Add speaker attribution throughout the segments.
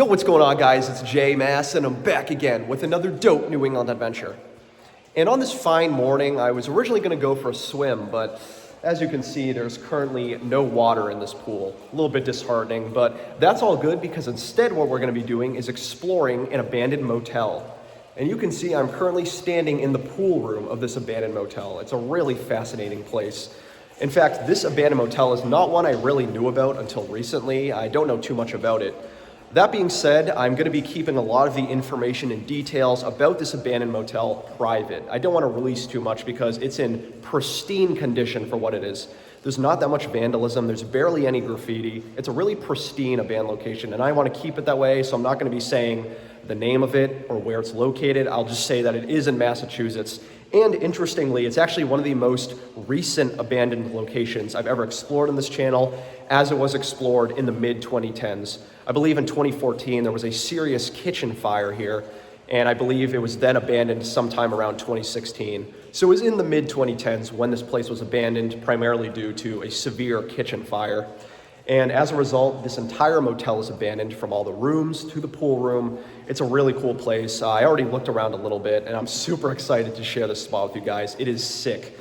Speaker 1: Yo, what's going on, guys? It's Jay Mass, and I'm back again with another dope New England adventure. And on this fine morning, I was originally going to go for a swim, but as you can see, there's currently no water in this pool. A little bit disheartening, but that's all good because instead what we're going to be doing is exploring an abandoned motel. And you can see I'm currently standing in the pool room of this abandoned motel. It's a really fascinating place. In fact, this abandoned motel is not one I really knew about until recently. I don't know too much about it. That being said, I'm going to be keeping a lot of the information and details about this abandoned motel private. I don't want to release too much because it's in pristine condition for what it is. There's not that much vandalism. There's barely any graffiti. It's a really pristine abandoned location, and I want to keep it that way, so I'm not going to be saying the name of it or where it's located. I'll just say that it is in Massachusetts. And interestingly, it's actually one of the most recent abandoned locations I've ever explored on this channel, as it was explored in the mid-2010s. I believe in 2014 there was a serious kitchen fire here, and I believe it was then abandoned sometime around 2016. So it was in the mid-2010s when this place was abandoned, primarily due to a severe kitchen fire. And as a result, this entire motel is abandoned, from all the rooms to the pool room. It's a really cool place. I already looked around a little bit, and I'm super excited to share this spot with you guys. It is sick.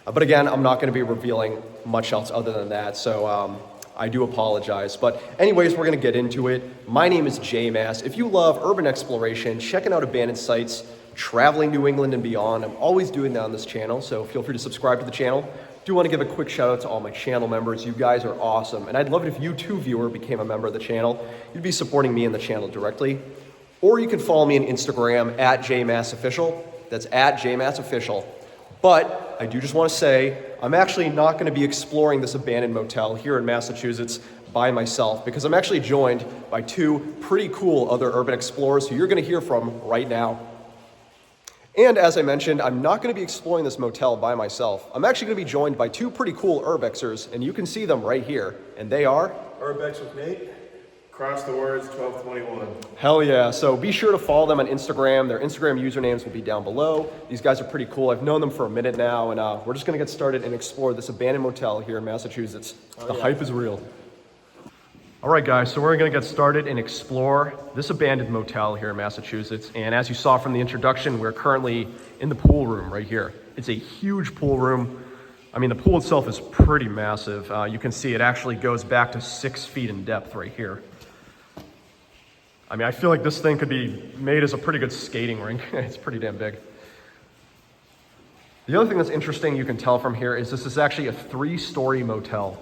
Speaker 1: But again, I'm not going to be revealing much else other than that, so I do apologize. But anyways, we're going to get into it. My name is Jay Mass. If you love urban exploration, checking out abandoned sites, traveling New England and beyond, I'm always doing that on this channel, so feel free to subscribe to the channel. Do want to give a quick shout out to all my channel members. You guys are awesome, and I'd love it if you too, viewer, became a member of the channel. You'd be supporting me and the channel directly. Or you can follow me on Instagram at jmassofficial. That's at jmassofficial. But I do just want to say, I'm actually not going to be exploring this abandoned motel here in Massachusetts by myself, because I'm actually joined by two pretty cool other urban explorers who you're going to hear from right now. And as I mentioned, I'm not going to be exploring this motel by myself. I'm actually going to be joined by two pretty cool urbexers, and you can see them right here. And they are
Speaker 2: urbex.with.nate, crossthewords1221.
Speaker 1: Hell yeah. So be sure to follow them on Instagram. Their Instagram usernames will be down below. These guys are pretty cool. I've known them for a minute now, and we're just going to get started and explore this abandoned motel here in Massachusetts. The hype is real. All right, guys, so we're going to get started and explore this abandoned motel here in Massachusetts. And as you saw from the introduction, we're currently in the pool room right here. It's a huge pool room. I mean, the pool itself is pretty massive. You can see it actually goes back to 6 feet in depth right here. I mean, I feel like this thing could be made as a pretty good skating rink. It's pretty damn big. The other thing that's interesting you can tell from here is this is actually a 3-story motel.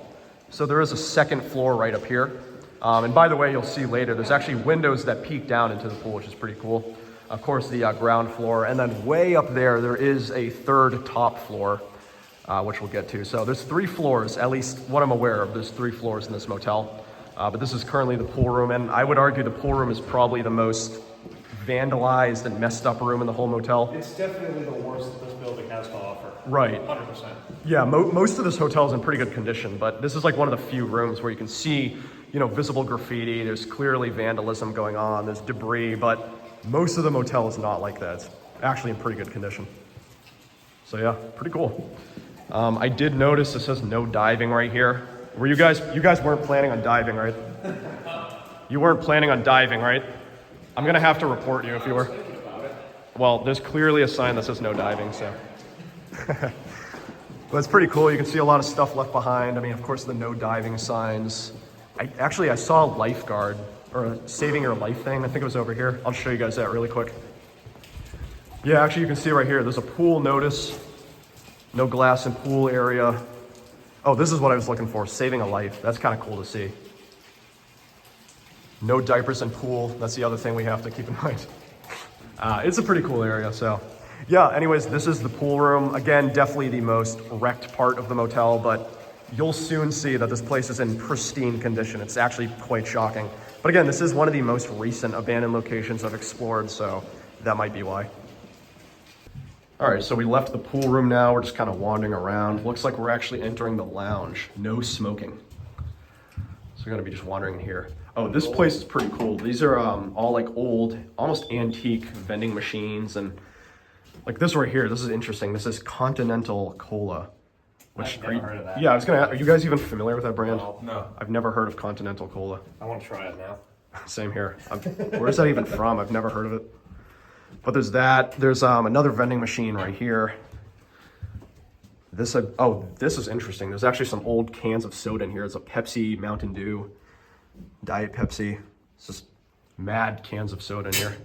Speaker 1: So there is a second floor right up here. And by the way, you'll see later, there's actually windows that peek down into the pool, which is pretty cool. Of course, the ground floor. And then way up there is a third top floor, which we'll get to. So there's 3 floors, at least what I'm aware of. There's 3 floors in this motel. But this is currently the pool room. And I would argue the pool room is probably the most vandalized and messed up room in the whole motel.
Speaker 2: It's definitely the worst that this building has to offer.
Speaker 1: Right.
Speaker 2: 100%.
Speaker 1: Yeah, most of this hotel is in pretty good condition, but this is like one of the few rooms where you can see, you know, visible graffiti. There's clearly vandalism going on. There's debris, but most of the motel is not like that. It's actually in pretty good condition. So yeah, pretty cool. I did notice it says no diving right here. Were you guys weren't planning on diving, right? You weren't planning on diving, right? I'm gonna have to report you if you were. Well, there's clearly a sign that says no diving, so. But it's pretty cool. You can see a lot of stuff left behind. I mean, of course, the no diving signs. I saw a lifeguard or a saving your life thing. I think it was over here. I'll show you guys that really quick. Yeah, actually, you can see right here. There's a pool notice. No glass in pool area. Oh, this is what I was looking for. Saving a life. That's kind of cool to see. No diapers in pool. That's the other thing we have to keep in mind. It's a pretty cool area, so. Yeah, anyways, this is the pool room. Again, definitely the most wrecked part of the motel, but you'll soon see that this place is in pristine condition. It's actually quite shocking. But again, this is one of the most recent abandoned locations I've explored, so that might be why. All right, so we left the pool room now. We're just kind of wandering around. Looks like we're actually entering the lounge. No smoking. So we're gonna be just wandering in here. Oh, this place is pretty cool. These are all like old, almost antique vending machines, and like this right here, this is interesting. This is Continental Cola.
Speaker 2: I've never heard of that.
Speaker 1: Yeah, I was gonna ask, are you guys even familiar with that brand?
Speaker 2: No.
Speaker 1: I've never heard of Continental Cola.
Speaker 2: I want to try it now.
Speaker 1: Same here. Where's that even from? I've never heard of it. But there's that. There's another vending machine right here. This is interesting. There's actually some old cans of soda in here. It's a Pepsi, Mountain Dew, Diet Pepsi. It's just mad cans of soda in here.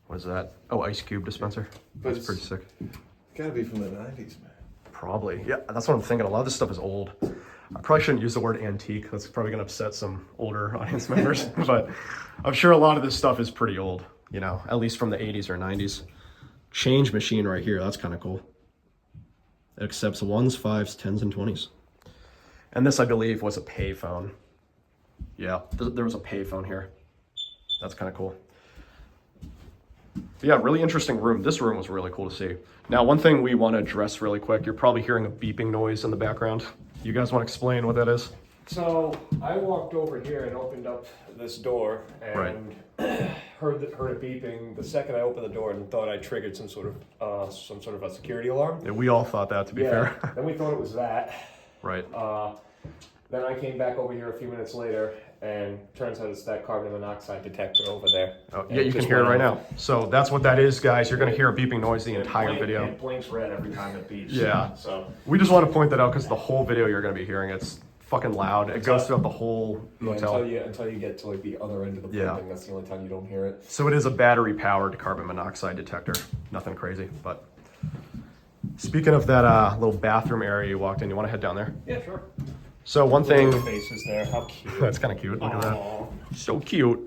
Speaker 1: What is that? Oh, ice cube dispenser. That's pretty sick.
Speaker 3: Gotta be from the 90s, man.
Speaker 1: Probably. Yeah, that's what I'm thinking. A lot of this stuff is old. I probably shouldn't use the word antique. That's probably going to upset some older audience members. But I'm sure a lot of this stuff is pretty old, you know, at least from the 80s or 90s. Change machine right here. That's kind of cool. It accepts 1s, 5s, 10s, and 20s. And this, I believe, was a payphone. Yeah, there was a payphone here. That's kind of cool. But yeah, really interesting room. This room was really cool to see. Now, one thing we want to address really quick, you're probably hearing a beeping noise in the background. You guys want to explain what that is?
Speaker 2: So I walked over here and opened up this door and heard it beeping. The second I opened the door and thought I triggered some sort of a security alarm.
Speaker 1: Yeah, we all thought that, to be fair.
Speaker 2: Then we thought it was that.
Speaker 1: Right.
Speaker 2: Then I came back over here a few minutes later, and turns out it's that carbon monoxide detector over there.
Speaker 1: Oh, yeah, you can hear it right now. So that's what that is, guys. You're going to hear a beeping noise the entire video.
Speaker 2: It blinks red every time it beeps.
Speaker 1: Yeah.
Speaker 2: So
Speaker 1: we just want to point that out because the whole video you're going to be hearing, it's fucking loud. It goes throughout the whole motel.
Speaker 2: Until you get to like the other end of the building, that's the only time you don't hear it.
Speaker 1: So it is a battery-powered carbon monoxide detector. Nothing crazy, but speaking of that little bathroom area you walked in, you want to head down there?
Speaker 2: Yeah, sure.
Speaker 1: So one thing,
Speaker 2: Faces there, how cute.
Speaker 1: that's kind of cute. Look at that, so cute.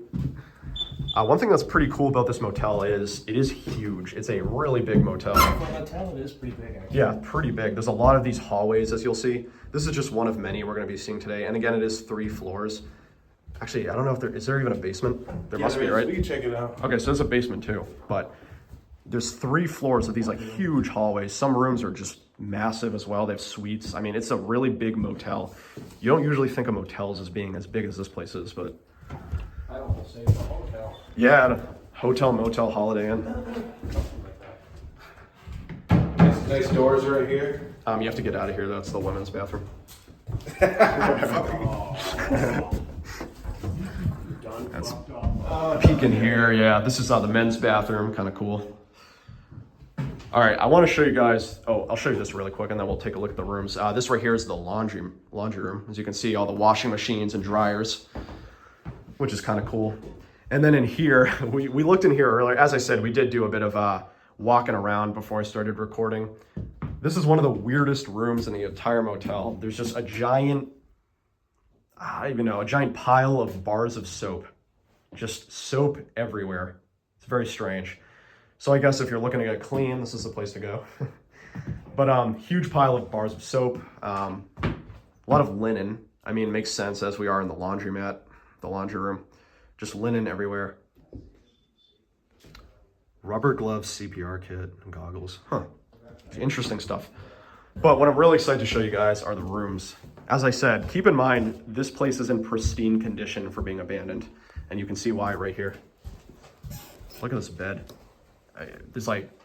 Speaker 1: One thing that's pretty cool about this motel is it is huge. It's a really big motel.
Speaker 2: For a motel, it is pretty big, actually.
Speaker 1: Yeah, pretty big. There's a lot of these hallways, as you'll see. This is just one of many we're going to be seeing today. And again, it is 3 floors. Actually, I don't know if is there even a basement? There must be, right?
Speaker 3: We can check it out.
Speaker 1: Okay, so there's a basement too, but there's 3 floors of these like huge hallways. Some rooms are just massive as well. They have suites. I mean, it's a really big motel. You don't usually think of motels as being as big as this place is, but
Speaker 2: I don't want to say it's a hotel.
Speaker 1: yeah, hotel, motel, Holiday Inn.
Speaker 3: Nice doors right here.
Speaker 1: You have to get out of here. That's the women's bathroom. That's peek in here. Yeah, this is the men's bathroom. Kind of cool. All right, I want to show you guys. Oh, I'll show you this really quick, and then we'll take a look at the rooms. This right here is the laundry room. As you can see, all the washing machines and dryers, which is kind of cool. And then in here, we looked in here earlier. As I said, we did do a bit of walking around before I started recording. This is one of the weirdest rooms in the entire motel. There's just a giant, I don't even know, a giant pile of bars of soap. Just soap everywhere. It's very strange. So I guess if you're looking to get clean, this is the place to go. But huge pile of bars of soap, a lot of linen. I mean, it makes sense as we are in the laundromat, the laundry room. Just linen everywhere. Rubber gloves, CPR kit, and goggles. Huh, interesting stuff. But what I'm really excited to show you guys are the rooms. As I said, keep in mind, this place is in pristine condition for being abandoned. And you can see why right here. Look at this bed.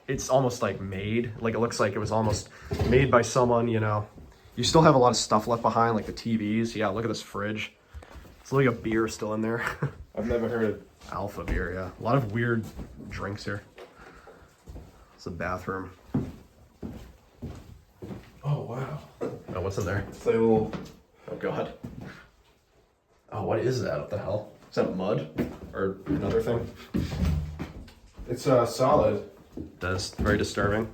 Speaker 1: It's almost like made, like it looks like it was almost made by someone, you know. You still have a lot of stuff left behind, like the TVs. Yeah, look at this fridge. It's like a beer still in there.
Speaker 3: I've never heard of
Speaker 1: Alpha beer, yeah. A lot of weird drinks here. It's a bathroom.
Speaker 3: Oh, wow.
Speaker 1: Oh, what's in there?
Speaker 3: It's like a little...
Speaker 1: Oh, God. Oh, what is that? What the hell? Is that mud? Or another thing?
Speaker 3: It's solid.
Speaker 1: That's very disturbing.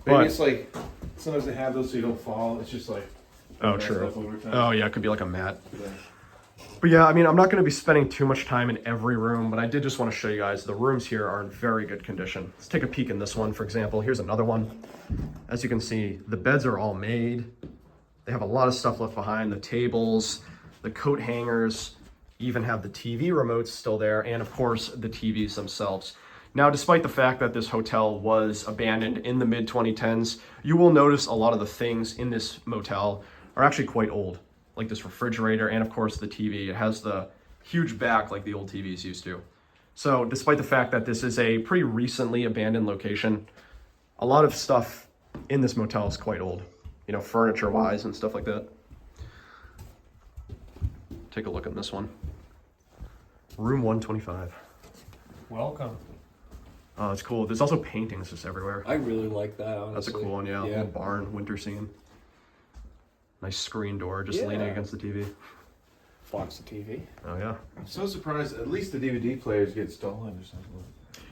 Speaker 3: Maybe
Speaker 1: But-
Speaker 3: it's like... Sometimes they have those so you don't fall. It's just like...
Speaker 1: Oh,
Speaker 3: messed
Speaker 1: true.
Speaker 3: up over time.
Speaker 1: Oh, yeah, it could be like a mat.
Speaker 3: Yeah.
Speaker 1: But yeah, I mean, I'm not going to be spending too much time in every room, but I did just want to show you guys the rooms here are in very good condition. Let's take a peek in this one, for example. Here's another one. As you can see, the beds are all made. They have a lot of stuff left behind. The tables, the coat hangers, even have the TV remotes still there, and of course, the TVs themselves. Now, despite the fact that this hotel was abandoned in the mid-2010s, you will notice a lot of the things in this motel are actually quite old, like this refrigerator and of course the TV. It has the huge back like the old TVs used to. So despite the fact that this is a pretty recently abandoned location, a lot of stuff in this motel is quite old, you know, furniture wise and stuff like that. take a look at this one. Room 125.
Speaker 2: Welcome.
Speaker 1: Oh, it's cool. There's also paintings just everywhere.
Speaker 2: I really like that, honestly.
Speaker 1: That's a cool one, yeah. Little barn, winter scene. Nice screen door, just leaning against the TV.
Speaker 2: Blocks the TV.
Speaker 1: Oh, yeah.
Speaker 3: I'm so surprised. At least the DVD players get stolen or something.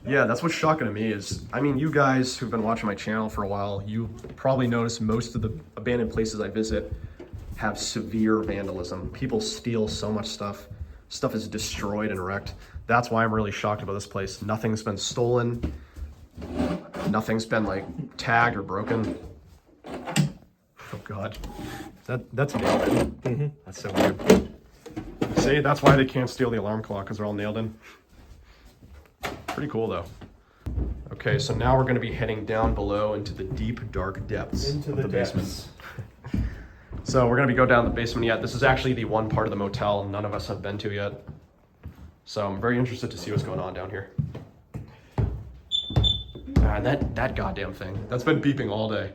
Speaker 1: Yeah, that's what's shocking to me is, I mean, you guys who've been watching my channel for a while, you probably noticed most of the abandoned places I visit have severe vandalism. People steal so much stuff. Stuff is destroyed and wrecked. That's why I'm really shocked about this place. Nothing's been stolen. Nothing's been like tagged or broken. Oh God, that's nailed in. That's so weird. See, that's why they can't steal the alarm clock, because they're all nailed in. Pretty cool though. Okay, so now we're going to be heading down below into the deep, dark depths
Speaker 2: Into
Speaker 1: of
Speaker 2: the
Speaker 1: basement. So we're going to go down the basement yet. This is actually the one part of the motel none of us have been to yet. So I'm very interested to see what's going on down here. And that goddamn thing, that's been beeping all day.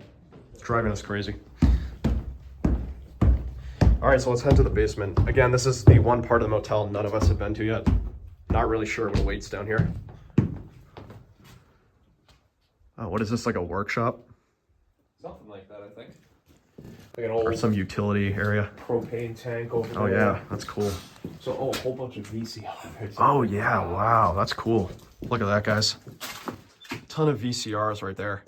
Speaker 1: It's driving us crazy. All right, so let's head to the basement. Again, this is the one part of the motel none of us have been to yet. Not really sure what awaits down here. Oh, what is this, like a workshop?
Speaker 2: Something like that, I think. Like an old
Speaker 1: Or some utility area?
Speaker 2: propane tank over there.
Speaker 1: Oh yeah, that's cool.
Speaker 2: So, a whole bunch of VCRs.
Speaker 1: Oh yeah, wow, that's cool. Look at that, guys. Ton of VCRs right there.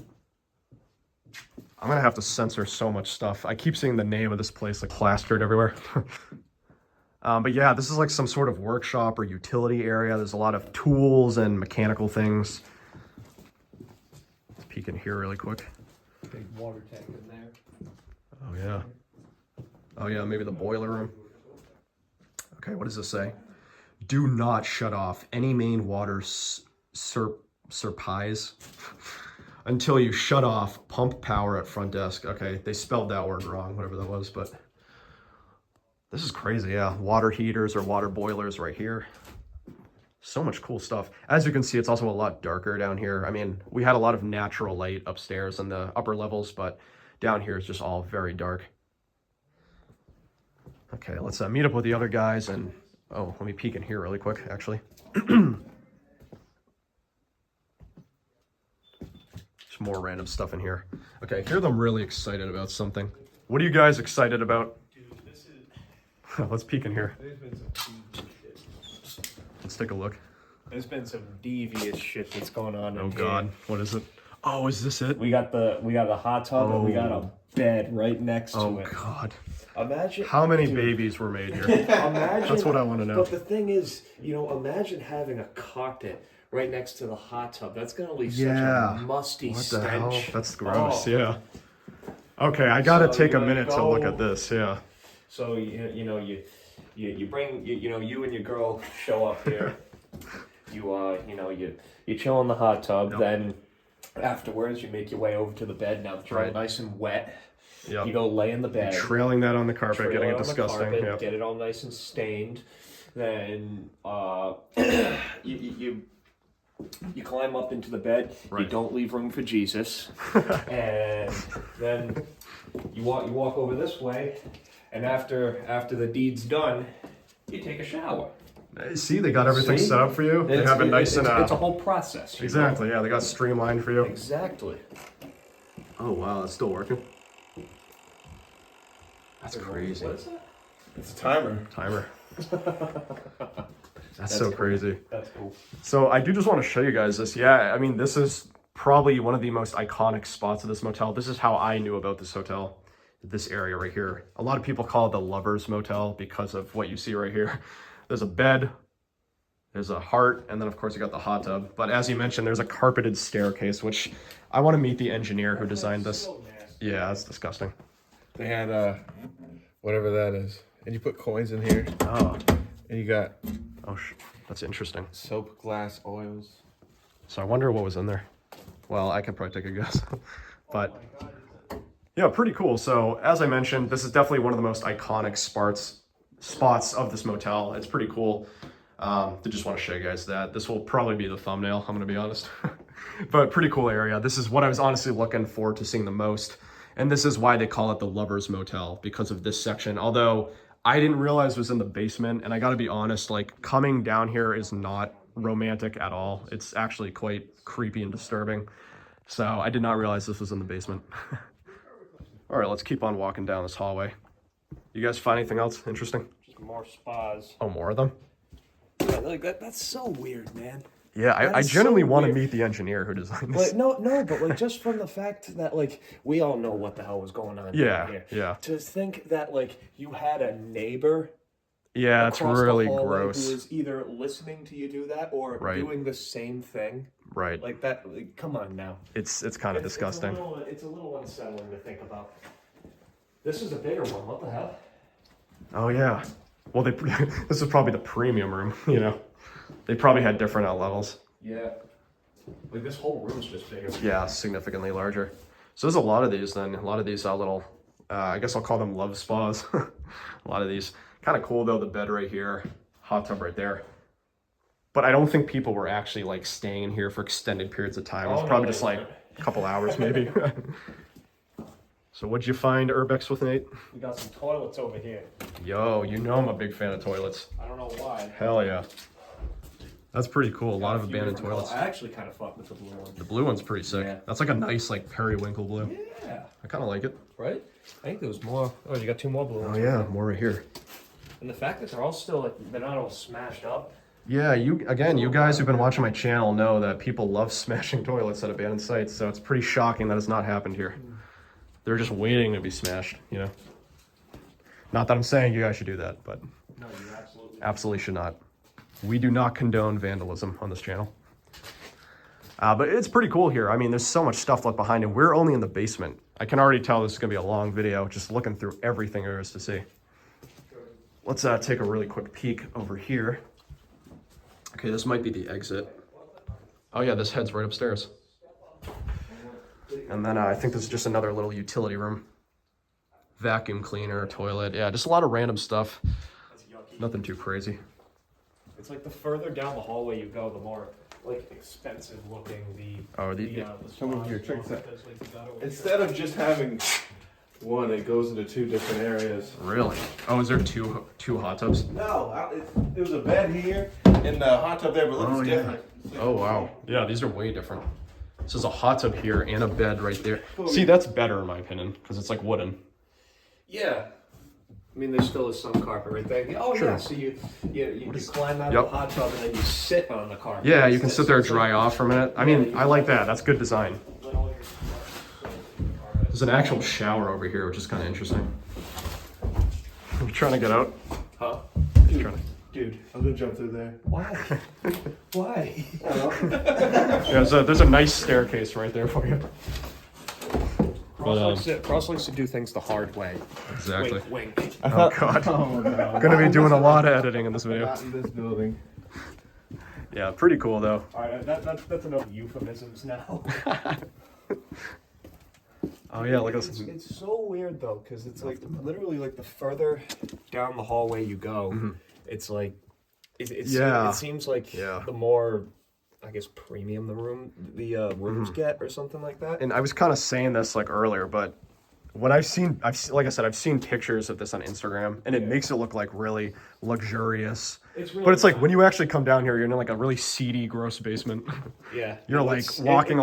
Speaker 1: I'm gonna have to censor so much stuff. I keep seeing the name of this place like plastered everywhere. But yeah, this is like some sort of workshop or utility area. There's a lot of tools and mechanical things. Let's peek in here really quick.
Speaker 2: Big water tank in there.
Speaker 1: Oh yeah. Oh yeah, maybe the boiler room. Okay, what does this say? Do not shut off any main water supplies until you shut off pump power at front desk. Okay, they spelled that word wrong, whatever that was, but this is crazy, yeah. Water heaters or water boilers right here. So much cool stuff. As you can see, it's also a lot darker down here. I mean, we had a lot of natural light upstairs in the upper levels, but down here it's just all very dark. Okay, let's meet up with the other guys and, oh, let me peek in here really quick, actually. Some more random stuff in here. Okay, I hear them really excited about something. What are you guys excited about? Let's peek in here.
Speaker 2: There's been some devious shit.
Speaker 1: Let's take a look.
Speaker 2: There's been some devious shit that's going on.
Speaker 1: Oh
Speaker 2: in
Speaker 1: God,
Speaker 2: here.
Speaker 1: what is it? Oh, is this it?
Speaker 2: We got the hot tub and we got a bed right next to
Speaker 1: Oh
Speaker 2: it.
Speaker 1: God.
Speaker 2: Imagine
Speaker 1: How many
Speaker 2: dude,
Speaker 1: babies were made here?
Speaker 2: Imagine.
Speaker 1: That's what I want to know.
Speaker 2: But the thing is, imagine having a cockpit right next to the hot tub. That's gonna leave such a musty
Speaker 1: What the
Speaker 2: stench.
Speaker 1: hell? That's gross.
Speaker 2: Oh.
Speaker 1: Yeah. Okay, I gotta
Speaker 2: So,
Speaker 1: take a minute to look at this. Yeah.
Speaker 2: So you bring you and your girl show up here. you chill in the hot tub.
Speaker 1: Yep.
Speaker 2: Then afterwards you make your way over to the bed. Now it's all nice and wet.
Speaker 1: Yep.
Speaker 2: You go lay in the bed.
Speaker 1: Trailing that on the carpet,
Speaker 2: trail
Speaker 1: getting
Speaker 2: it
Speaker 1: it
Speaker 2: on the
Speaker 1: disgusting.
Speaker 2: carpet,
Speaker 1: Yep.
Speaker 2: Get it all nice and stained. Then you climb up into the bed.
Speaker 1: Right.
Speaker 2: You don't leave room for Jesus. And then you walk over this way. And after the deed's done, you take a shower.
Speaker 1: See, they got everything
Speaker 2: See?
Speaker 1: set up for you. They
Speaker 2: It's-
Speaker 1: have it nice and
Speaker 2: it's a whole process.
Speaker 1: exactly. Yeah, they got streamlined for you.
Speaker 2: Exactly.
Speaker 1: Oh wow, it's still working. That's crazy.
Speaker 2: What is that?
Speaker 3: It's a timer.
Speaker 1: Timer. That's so
Speaker 2: cool.
Speaker 1: crazy.
Speaker 2: That's cool.
Speaker 1: So I do just want to show you guys this. Yeah, I mean, this is probably one of the most iconic spots of this motel. This is how I knew about this hotel, this area right here. A lot of people call it the Lover's Motel because of what you see right here. There's a bed, there's a heart, and then of course you got the hot tub. But as you mentioned, there's a carpeted staircase, which I want to meet the engineer who designed this.
Speaker 2: So nasty.
Speaker 1: Yeah, that's disgusting.
Speaker 3: They had whatever that is, and you put coins in here,
Speaker 1: Oh,
Speaker 3: and you got
Speaker 1: that's interesting.
Speaker 3: soap, glass, oils.
Speaker 1: So I wonder what was in there. Well, I could probably take a guess. But yeah, pretty cool. So as I mentioned, this is definitely one of the most iconic spots of this motel. It's pretty cool. To just want to show you guys that. This will probably be the thumbnail, I'm going to be honest. But pretty cool area. This is what I was honestly looking forward to seeing the most. And this is why they call it the Lover's Motel, because of this section. Although I didn't realize it was in the basement, and I gotta be honest, like, coming down here is not romantic at all. It's actually quite creepy and disturbing. So I did not realize this was in the basement. All right, let's keep on walking down this hallway. You guys find anything else interesting?
Speaker 2: Just more spas.
Speaker 1: Oh, more of them?
Speaker 2: Yeah, like that's so weird, man.
Speaker 1: Yeah, I genuinely want to meet the engineer who designed this.
Speaker 2: Like, no, but like just from the fact that like we all know what the hell was going on
Speaker 1: Yeah,
Speaker 2: down here.
Speaker 1: yeah.
Speaker 2: To think that like you had a neighbor
Speaker 1: Yeah, it's
Speaker 2: across the
Speaker 1: really
Speaker 2: hallway
Speaker 1: gross.
Speaker 2: who was either listening to you do that or
Speaker 1: Right.
Speaker 2: doing the same thing.
Speaker 1: Right.
Speaker 2: Like that. Like, come on now.
Speaker 1: It's kind of disgusting.
Speaker 2: It's a little unsettling to think about. This is a bigger one. What the hell?
Speaker 1: Oh yeah. Well, this is probably the premium room. You know, they probably had different levels.
Speaker 2: Yeah. Like this whole room's just bigger.
Speaker 1: Yeah, significantly larger. So there's a lot of these then. A lot of these little, I guess I'll call them love spas. A lot of these. Kind of cool though, the bed right here, hot tub right there. But I don't think people were actually like staying in here for extended periods of time. It was probably just like a couple hours maybe. So what'd you find, Urbex with Nate?
Speaker 2: We got some toilets over here.
Speaker 1: Yo, you know I'm a big fan of toilets.
Speaker 2: I don't know why.
Speaker 1: Hell yeah. That's pretty cool. A lot of abandoned
Speaker 2: different
Speaker 1: toilets.
Speaker 2: colors. I actually kind of fuck with the blue one.
Speaker 1: The blue one's pretty sick.
Speaker 2: Yeah.
Speaker 1: That's like a nice like periwinkle blue.
Speaker 2: Yeah.
Speaker 1: I kind of like it.
Speaker 2: Right? I think there was more. Oh, you got two more blue ones.
Speaker 1: Oh yeah, more right here.
Speaker 2: And the fact that they're all still like they're not all smashed up.
Speaker 1: Yeah, you guys who've been watching my channel know that people love smashing toilets at abandoned sites, so it's pretty shocking that it's not happened here. They're just waiting to be smashed, you know? Not that I'm saying you guys should do that, but
Speaker 2: No, you
Speaker 1: absolutely should not. We do not condone vandalism on this channel. But it's pretty cool here. I mean, there's so much stuff left behind, and we're only in the basement. I can already tell this is gonna be a long video, just looking through everything there is to see. Let's take a really quick peek over here. Okay, this might be the exit. Oh yeah, this heads right upstairs. And then I think this is just another little utility room. Vacuum cleaner, toilet, yeah, just a lot of random stuff.
Speaker 2: That's yucky.
Speaker 1: Nothing too crazy.
Speaker 2: It's like the further down the hallway you go, the more like expensive looking the.
Speaker 3: Come over here, check this out.
Speaker 2: because, like, you gotta-
Speaker 3: Instead of just having one, it goes into two different areas.
Speaker 1: Really? Oh, is there two hot tubs?
Speaker 3: No, it was a bed here and the hot tub there, but it looks
Speaker 1: Oh, yeah.
Speaker 3: different.
Speaker 1: Oh wow. Yeah, these are way different. This is a hot tub here and a bed right there. See, that's better in my opinion, because it's like wooden.
Speaker 2: Yeah. I mean, there still is some carpet right there. Oh
Speaker 1: Sure.
Speaker 2: yeah, so you climb out of the hot tub and then you sit on the carpet.
Speaker 1: Yeah, you can sit there, dry off for a minute. I mean, I like that. That's good design. There's an actual shower over here, which is kind of interesting. Are you trying to get out?
Speaker 2: Huh? Dude,
Speaker 3: I'm gonna jump through there.
Speaker 2: why? Why?
Speaker 1: Yeah, there's a nice staircase right there for you.
Speaker 2: Cross likes to do things the hard way.
Speaker 1: Exactly.
Speaker 2: Wink, wink.
Speaker 1: Oh god.
Speaker 3: Oh no.
Speaker 1: Gonna be doing a lot of editing in this video.
Speaker 3: Not in this building.
Speaker 1: Yeah, pretty cool though.
Speaker 2: All right, that's enough euphemisms now.
Speaker 1: Oh yeah, look at this.
Speaker 2: It's so weird though, because it's like literally like the further down the hallway you go, it's like
Speaker 1: Yeah.
Speaker 2: It seems like
Speaker 1: Yeah.
Speaker 2: the more, I guess, premium the rooms get or something like that.
Speaker 1: And I was kind of saying this like earlier, but when I've like I said, I've seen pictures of this on Instagram, and it makes it look like really luxurious.
Speaker 2: It's really
Speaker 1: But it's like when you actually come down here, you're in like a really seedy, gross basement.
Speaker 2: Yeah,
Speaker 1: You're like
Speaker 2: It's-
Speaker 1: walking,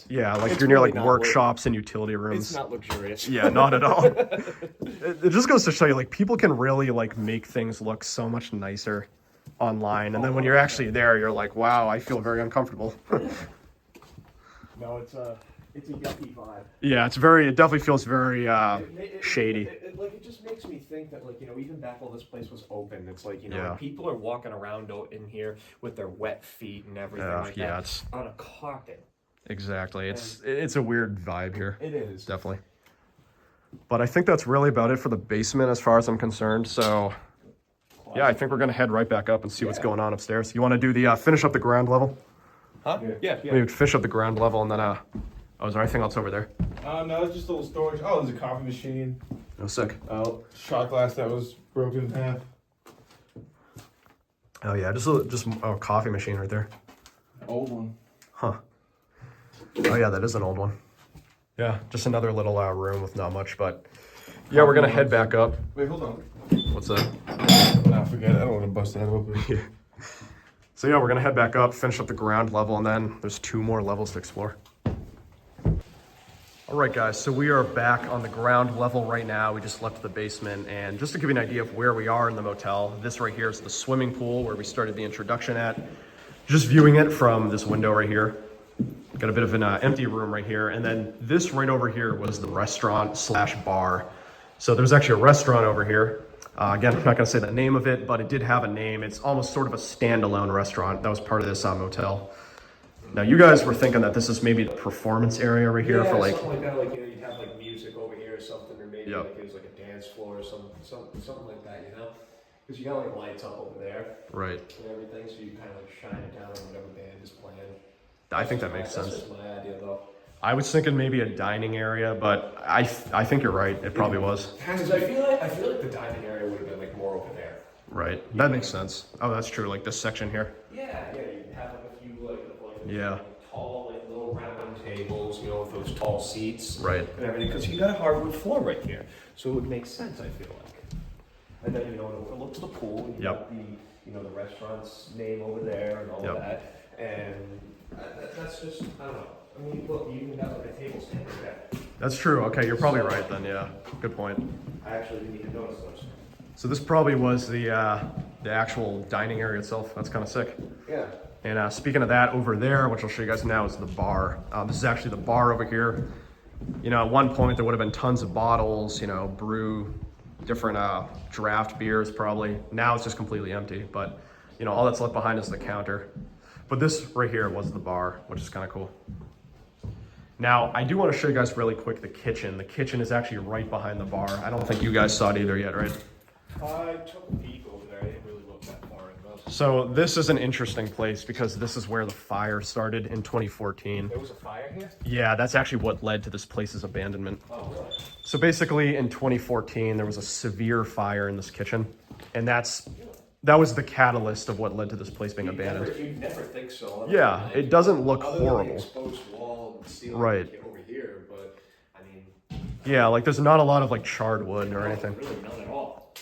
Speaker 1: yeah, like
Speaker 2: it's
Speaker 1: you're near
Speaker 2: really
Speaker 1: like
Speaker 2: not
Speaker 1: workshops and utility
Speaker 2: It's
Speaker 1: rooms.
Speaker 2: not luxurious.
Speaker 1: Yeah, not at all. It just goes to show you, like, people can really like make things look so much nicer online, and then when you're actually there, you're like, wow, I feel very uncomfortable.
Speaker 2: No, it's a yucky vibe.
Speaker 1: Yeah, it definitely feels very shady.
Speaker 2: It just makes me think that, like, you know, even back while this place was open, it's like, you know,
Speaker 1: Yeah.
Speaker 2: like, people are walking around in here with their wet feet and everything like
Speaker 1: Yeah,
Speaker 2: that
Speaker 1: it's
Speaker 2: on a carpet.
Speaker 1: exactly. It's a weird vibe here.
Speaker 2: It is.
Speaker 1: Definitely. But I think that's really about it for the basement as far as I'm concerned. So yeah, I think we're gonna head right back up and see what's going on upstairs. You want to do the finish up the ground level?
Speaker 2: Huh?
Speaker 3: Yeah.
Speaker 2: Yeah.
Speaker 1: Maybe finish up the ground level and then oh, is there anything else over there?
Speaker 3: No, it's just a little storage. Oh, there's a coffee machine.
Speaker 1: No, sick.
Speaker 3: Shot glass that was broken in half.
Speaker 1: Oh yeah, just a coffee machine right there.
Speaker 3: Old one.
Speaker 1: Huh. Oh yeah, that is an old one. Yeah, just another little room with not much, but Yeah, we're gonna head back up.
Speaker 3: Wait, hold on.
Speaker 1: What's that?
Speaker 3: Nah, forget it. I don't want to bust that open.
Speaker 1: So yeah, we're gonna head back up, finish up the ground level, and then there's 2 more levels to explore. All right, guys, so we are back on the ground level right now. We just left the basement, and just to give you an idea of where we are in the motel, this right here is the swimming pool where we started the introduction at. Just viewing it from this window right here. Got a bit of an empty room right here, and then this right over here was the restaurant slash bar. So there's actually a restaurant over here. Again, I'm not gonna say the name of it, but it did have a name. It's almost sort of a standalone restaurant that was part of this motel. Now you guys were thinking that this is maybe the performance area right here for like...
Speaker 2: something like that, like, you know, you'd have like music over here or something, or maybe
Speaker 1: Yep.
Speaker 2: like it was like a dance floor or something like that, you know? Because you got like lights up over there
Speaker 1: Right.
Speaker 2: and everything, so you kind of like shine it down on whatever band is playing.
Speaker 1: I think that makes
Speaker 2: That's
Speaker 1: sense.
Speaker 2: just my idea though.
Speaker 1: I was thinking maybe a dining area, but I think you're right. It probably was.
Speaker 2: Because I feel like the dining area would have been like more over there.
Speaker 1: Right. That makes sense. Oh, that's true. Like this section here.
Speaker 2: Yeah, you'd have like a few like
Speaker 1: Yeah.
Speaker 2: tall like little round tables, you know, with those tall seats.
Speaker 1: Right.
Speaker 2: And everything, because you got a hardwood floor right here, so it would make sense. I feel like. And then, you know, it overlooks the pool. And you
Speaker 1: Yep.
Speaker 2: got the, you know, the restaurant's name over there and all
Speaker 1: Yep.
Speaker 2: of that. And that's just, I don't know. I mean, look, you even got like a table stand like that.
Speaker 1: That's true. Okay, you're probably right then. Yeah. Good point.
Speaker 2: I actually didn't even notice those.
Speaker 1: So this probably was the actual dining area itself. That's kind of sick.
Speaker 2: Yeah.
Speaker 1: And speaking of that, over there, which I'll show you guys now, is the bar. This is actually the bar over here. You know, at one point there would have been tons of bottles, you know, brew, different draft beers probably. Now it's just completely empty, but you know, all that's left behind is the counter. But this right here was the bar, which is kind of cool. Now, I do want to show you guys really quick the kitchen. The kitchen is actually right behind the bar. I don't think you guys saw it either yet, right?
Speaker 2: I took a peek over there. I didn't really look that far in those.
Speaker 1: So this is an interesting place because this is where the fire started in 2014.
Speaker 2: There was a fire here?
Speaker 1: Yeah, that's actually what led to this place's abandonment.
Speaker 2: Oh, really?
Speaker 1: So basically in 2014, there was a severe fire in this kitchen, and that was the catalyst of what led to this place being abandoned.
Speaker 2: You'd never think so.
Speaker 1: Yeah, it doesn't look
Speaker 2: Other than the
Speaker 1: horrible.
Speaker 2: exposed wall and ceiling
Speaker 1: Right.
Speaker 2: over here, but I mean,
Speaker 1: Yeah, like there's not a lot of like charred wood or anything.
Speaker 2: really none at all.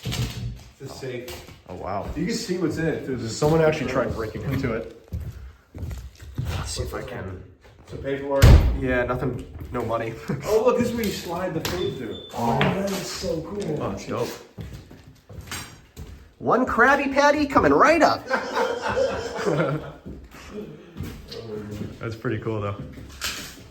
Speaker 3: It's safe.
Speaker 1: Oh wow.
Speaker 3: You can see what's in it through this.
Speaker 1: Someone actually tried breaking into it. Let's see if I can.
Speaker 3: Some paperwork.
Speaker 1: Yeah, nothing, no money.
Speaker 3: Oh, look, this is where you slide the food through.
Speaker 2: Oh, that is so cool.
Speaker 1: Oh, it's dope.
Speaker 4: One Krabby Patty coming right up.
Speaker 1: That's pretty cool though.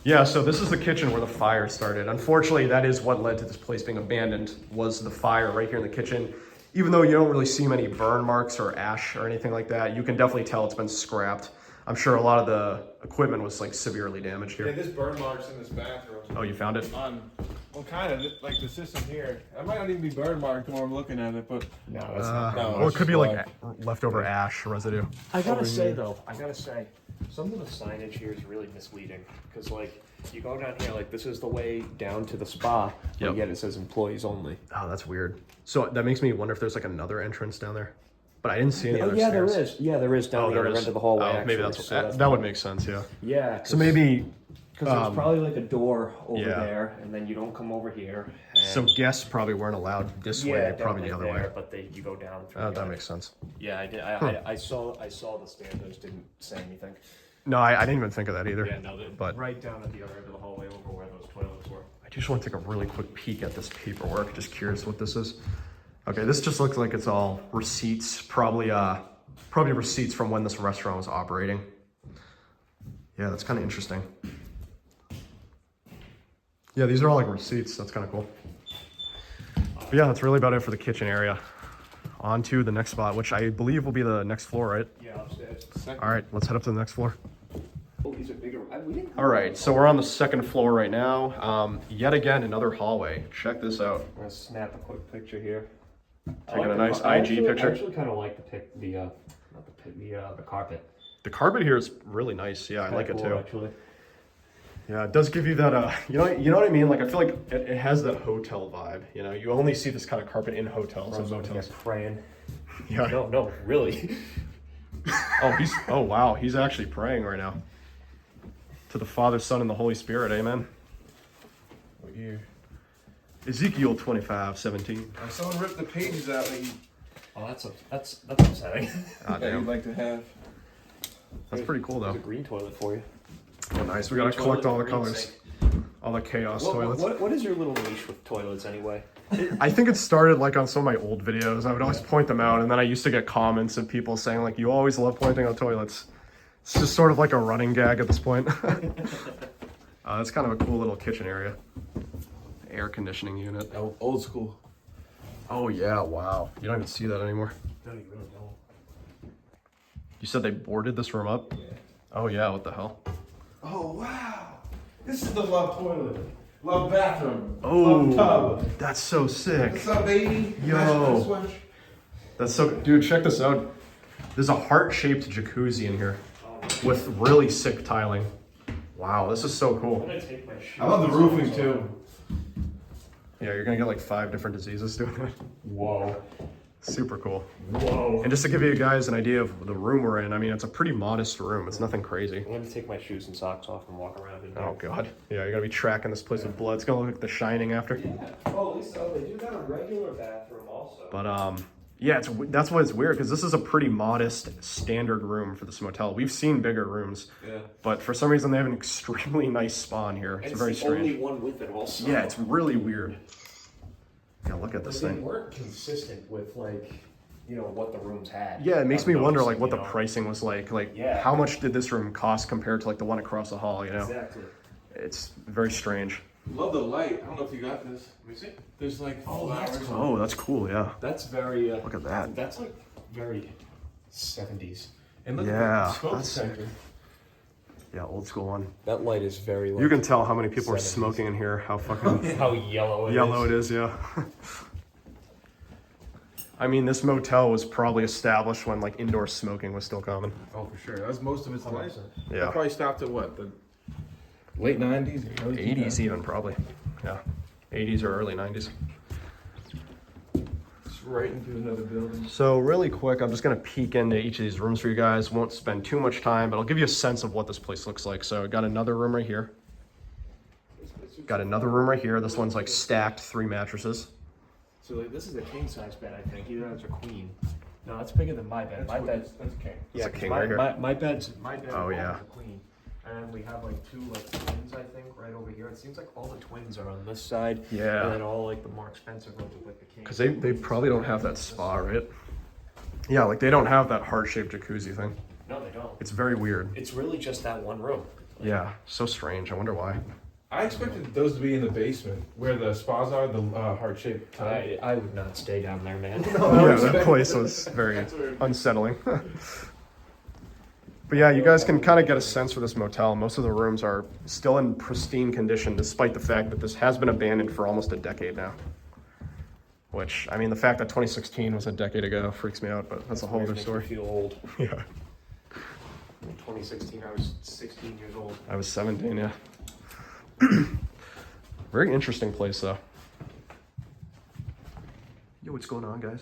Speaker 1: Yeah, so this is the kitchen where the fire started. Unfortunately, that is what led to this place being abandoned, was the fire right here in the kitchen. Even though you don't really see many burn marks or ash or anything like that, you can definitely tell it's been scrapped. I'm sure a lot of the equipment was like severely damaged
Speaker 3: Yeah,
Speaker 1: here.
Speaker 3: there's burn marks in this bathroom.
Speaker 1: Oh, you found it?
Speaker 3: Well, kind of like the system here. I might not even be burn marked the more I'm looking at it, but
Speaker 2: No, it's not.
Speaker 3: no,
Speaker 1: Well, it
Speaker 3: it's
Speaker 1: could be
Speaker 3: just
Speaker 1: like leftover ash residue.
Speaker 2: I gotta say though, some of the signage here is really misleading. Because like, you go down here, like this is the way down to the spa, but
Speaker 1: Yep.
Speaker 2: yet it says employees only.
Speaker 1: Oh, that's weird. So that makes me wonder if there's like another entrance down there. But I didn't see any
Speaker 2: Oh
Speaker 1: other
Speaker 2: yeah,
Speaker 1: stairs.
Speaker 2: there is. Yeah, there is down
Speaker 1: Oh,
Speaker 2: the
Speaker 1: there
Speaker 2: other
Speaker 1: is.
Speaker 2: end of the hallway.
Speaker 1: Oh,
Speaker 2: actually,
Speaker 1: maybe that's,
Speaker 2: so
Speaker 1: that would make sense, yeah.
Speaker 2: Yeah.
Speaker 1: So maybe,
Speaker 2: because there's probably like a door over
Speaker 1: yeah.
Speaker 2: there, and then you don't come over here. And
Speaker 1: so guests probably weren't allowed this way,
Speaker 2: down
Speaker 1: probably the
Speaker 2: like
Speaker 1: other
Speaker 2: there,
Speaker 1: way.
Speaker 2: But you go down through.
Speaker 1: Oh,
Speaker 2: the
Speaker 1: that
Speaker 2: other-
Speaker 1: makes sense.
Speaker 2: Yeah, I did. I saw the stairs. I just didn't say anything.
Speaker 1: No, I didn't even think of that either.
Speaker 2: Yeah, no,
Speaker 1: But
Speaker 2: right down at the other end of the hallway over where those toilets were.
Speaker 1: I just want to take a really quick peek at this paperwork. Just curious what this is. Okay, this just looks like it's all receipts, probably receipts from when this restaurant was operating. Yeah, that's kind of interesting. Yeah, these are all like receipts. That's kind of cool. But yeah, that's really about it for the kitchen area. On to the next spot, which I believe will be the next floor, right?
Speaker 2: Yeah, upstairs.
Speaker 1: All right, let's head up to the next floor.
Speaker 2: Oh, these are bigger. We didn't.
Speaker 1: All right, so we're on the second floor right now. Yet again, another hallway. Check this out.
Speaker 2: I'm gonna snap a quick picture here.
Speaker 1: Taking a nice
Speaker 2: I
Speaker 1: IG picture.
Speaker 2: I actually kind of like the carpet.
Speaker 1: The carpet here is really nice. Yeah, I like it
Speaker 2: Kinda
Speaker 1: too.
Speaker 2: cool, actually.
Speaker 1: Yeah, it does give you that, you know what I mean? Like, I feel like it has that hotel vibe. You know, you only see this kind of carpet in hotels and motels.
Speaker 2: Praying.
Speaker 1: Yeah.
Speaker 2: No, really.
Speaker 1: Oh, wow. He's actually praying right now. To the Father, Son, and the Holy Spirit. Amen.
Speaker 3: What year?
Speaker 1: Ezekiel 25:17.
Speaker 3: Someone ripped the pages out that you,
Speaker 2: Oh, that's upsetting.
Speaker 1: Ah,
Speaker 3: that
Speaker 1: damn.
Speaker 3: you'd like to have.
Speaker 1: That's pretty cool though.
Speaker 2: There's a green toilet for you.
Speaker 1: Oh, nice. We gotta
Speaker 2: Green
Speaker 1: collect
Speaker 2: toilet,
Speaker 1: all the
Speaker 2: green
Speaker 1: colors.
Speaker 2: sink.
Speaker 1: All the chaos toilets.
Speaker 2: What is your little niche with toilets anyway?
Speaker 1: I think it started like on some of my old videos. I would always point them out, and then I used to get comments of people saying like, "You always love pointing out toilets." It's just sort of like a running gag at this point. That's kind of a cool little kitchen area. Air conditioning unit.
Speaker 3: Old school.
Speaker 1: Oh yeah, wow. You don't even see that anymore.
Speaker 2: No, you really don't.
Speaker 1: You said they boarded this room up?
Speaker 2: Yeah.
Speaker 1: Oh yeah, what the hell?
Speaker 3: Oh wow! This is the love toilet, love bathroom,
Speaker 1: Oh,
Speaker 3: love tub.
Speaker 1: that's so sick.
Speaker 3: What's up, baby?
Speaker 1: Yo.
Speaker 3: Smash.
Speaker 1: That's so, dude, check this out. There's a heart-shaped jacuzzi in here with really sick tiling. Wow, this is so
Speaker 2: I'm
Speaker 1: cool.
Speaker 2: gonna take my shoes.
Speaker 3: I love the roofing too.
Speaker 1: Yeah, you're gonna get like 5 different diseases doing it.
Speaker 2: Whoa.
Speaker 1: Super cool.
Speaker 2: Whoa.
Speaker 1: And just to give you guys an idea of the room we're in, I mean, it's a pretty modest room. It's nothing crazy.
Speaker 2: I'm gonna take my shoes and socks off and walk around in there.
Speaker 1: Oh god. Yeah, you're gonna be tracking this place with blood. It's gonna look like The Shining after.
Speaker 2: Yeah. Oh, at least they do got a regular bathroom also.
Speaker 1: But yeah, that's why it's weird, because this is a pretty modest standard room for this motel. We've seen bigger rooms,
Speaker 2: Yeah.
Speaker 1: but for some reason they have an extremely nice spa in here. It's
Speaker 2: And
Speaker 1: very
Speaker 2: it's the only
Speaker 1: strange.
Speaker 2: one with it also.
Speaker 1: Yeah, it's really weird. Yeah, look at this
Speaker 2: They
Speaker 1: thing.
Speaker 2: weren't consistent with like, what the rooms had.
Speaker 1: Yeah, it makes me
Speaker 2: I've
Speaker 1: wonder
Speaker 2: noticed,
Speaker 1: like what the
Speaker 2: you know.
Speaker 1: pricing was like. Like,
Speaker 2: Yeah.
Speaker 1: how much did this room cost compared to like the one across the hall? You know,
Speaker 2: Exactly.
Speaker 1: it's very strange.
Speaker 3: Love the light. I don't know if you got this.
Speaker 2: Let me see.
Speaker 3: There's like
Speaker 2: Oh, that's
Speaker 3: flowers.
Speaker 2: cool.
Speaker 1: Oh, that's cool. Yeah.
Speaker 2: That's very.
Speaker 1: Look at that.
Speaker 2: That's like very 70s.
Speaker 3: And look
Speaker 1: Yeah,
Speaker 3: at the smoke
Speaker 1: that's sick.
Speaker 3: detector.
Speaker 1: Yeah, old school one.
Speaker 2: That light is very.
Speaker 1: You can tell how many people are
Speaker 2: 70s.
Speaker 1: smoking in here. How fucking
Speaker 2: how yellow it is.
Speaker 1: yellow it is. Yeah. I mean, this motel was probably established when like indoor smoking was still common.
Speaker 3: Oh, for sure. That was most of its life.
Speaker 1: Yeah.
Speaker 3: That probably stopped at what? The late 90s? Early
Speaker 1: 80s even probably. Yeah. 80s or early 90s.
Speaker 3: Just right into another building.
Speaker 1: So really quick, I'm just gonna peek into each of these rooms for you guys. Won't spend too much time, but I'll give you a sense of what this place looks like. So I got another room right here. Got another room right here. This one's like stacked 3 mattresses.
Speaker 2: So like, this is a king size bed, I think. Either that's a queen. No, that's bigger than my bed. My bed's
Speaker 3: That's king.
Speaker 1: That's a
Speaker 2: 'cause
Speaker 1: king
Speaker 2: my,
Speaker 1: right here.
Speaker 2: My bed
Speaker 1: Oh, yeah.
Speaker 2: is a queen. And we have like 2 like twins, I think, right over here. It seems like all the twins are on this side.
Speaker 1: Yeah.
Speaker 2: And then all like the more expensive ones are like the king.
Speaker 1: Because they probably don't have that spa, right? Yeah, like they don't have that heart-shaped jacuzzi thing.
Speaker 2: No, they don't.
Speaker 1: It's very weird.
Speaker 2: It's really just that one room.
Speaker 1: Yeah, so strange. I wonder why.
Speaker 3: I expected those to be in the basement where the spas are, the heart-shaped tub.
Speaker 2: I would not stay down there, man.
Speaker 1: Yeah, that place was very unsettling. But yeah, you guys can kind of get a sense for this motel. Most of the rooms are still in pristine condition, despite the fact that this has been abandoned for almost a decade now. Which, I mean, the fact that 2016 was a decade ago freaks me out, but that's a whole other
Speaker 2: Makes me
Speaker 1: story.
Speaker 2: feel old.
Speaker 1: Yeah,
Speaker 2: In 2016, I was 16 years old.
Speaker 1: I was 17, yeah. Very interesting place, though. Yo, what's going on, guys?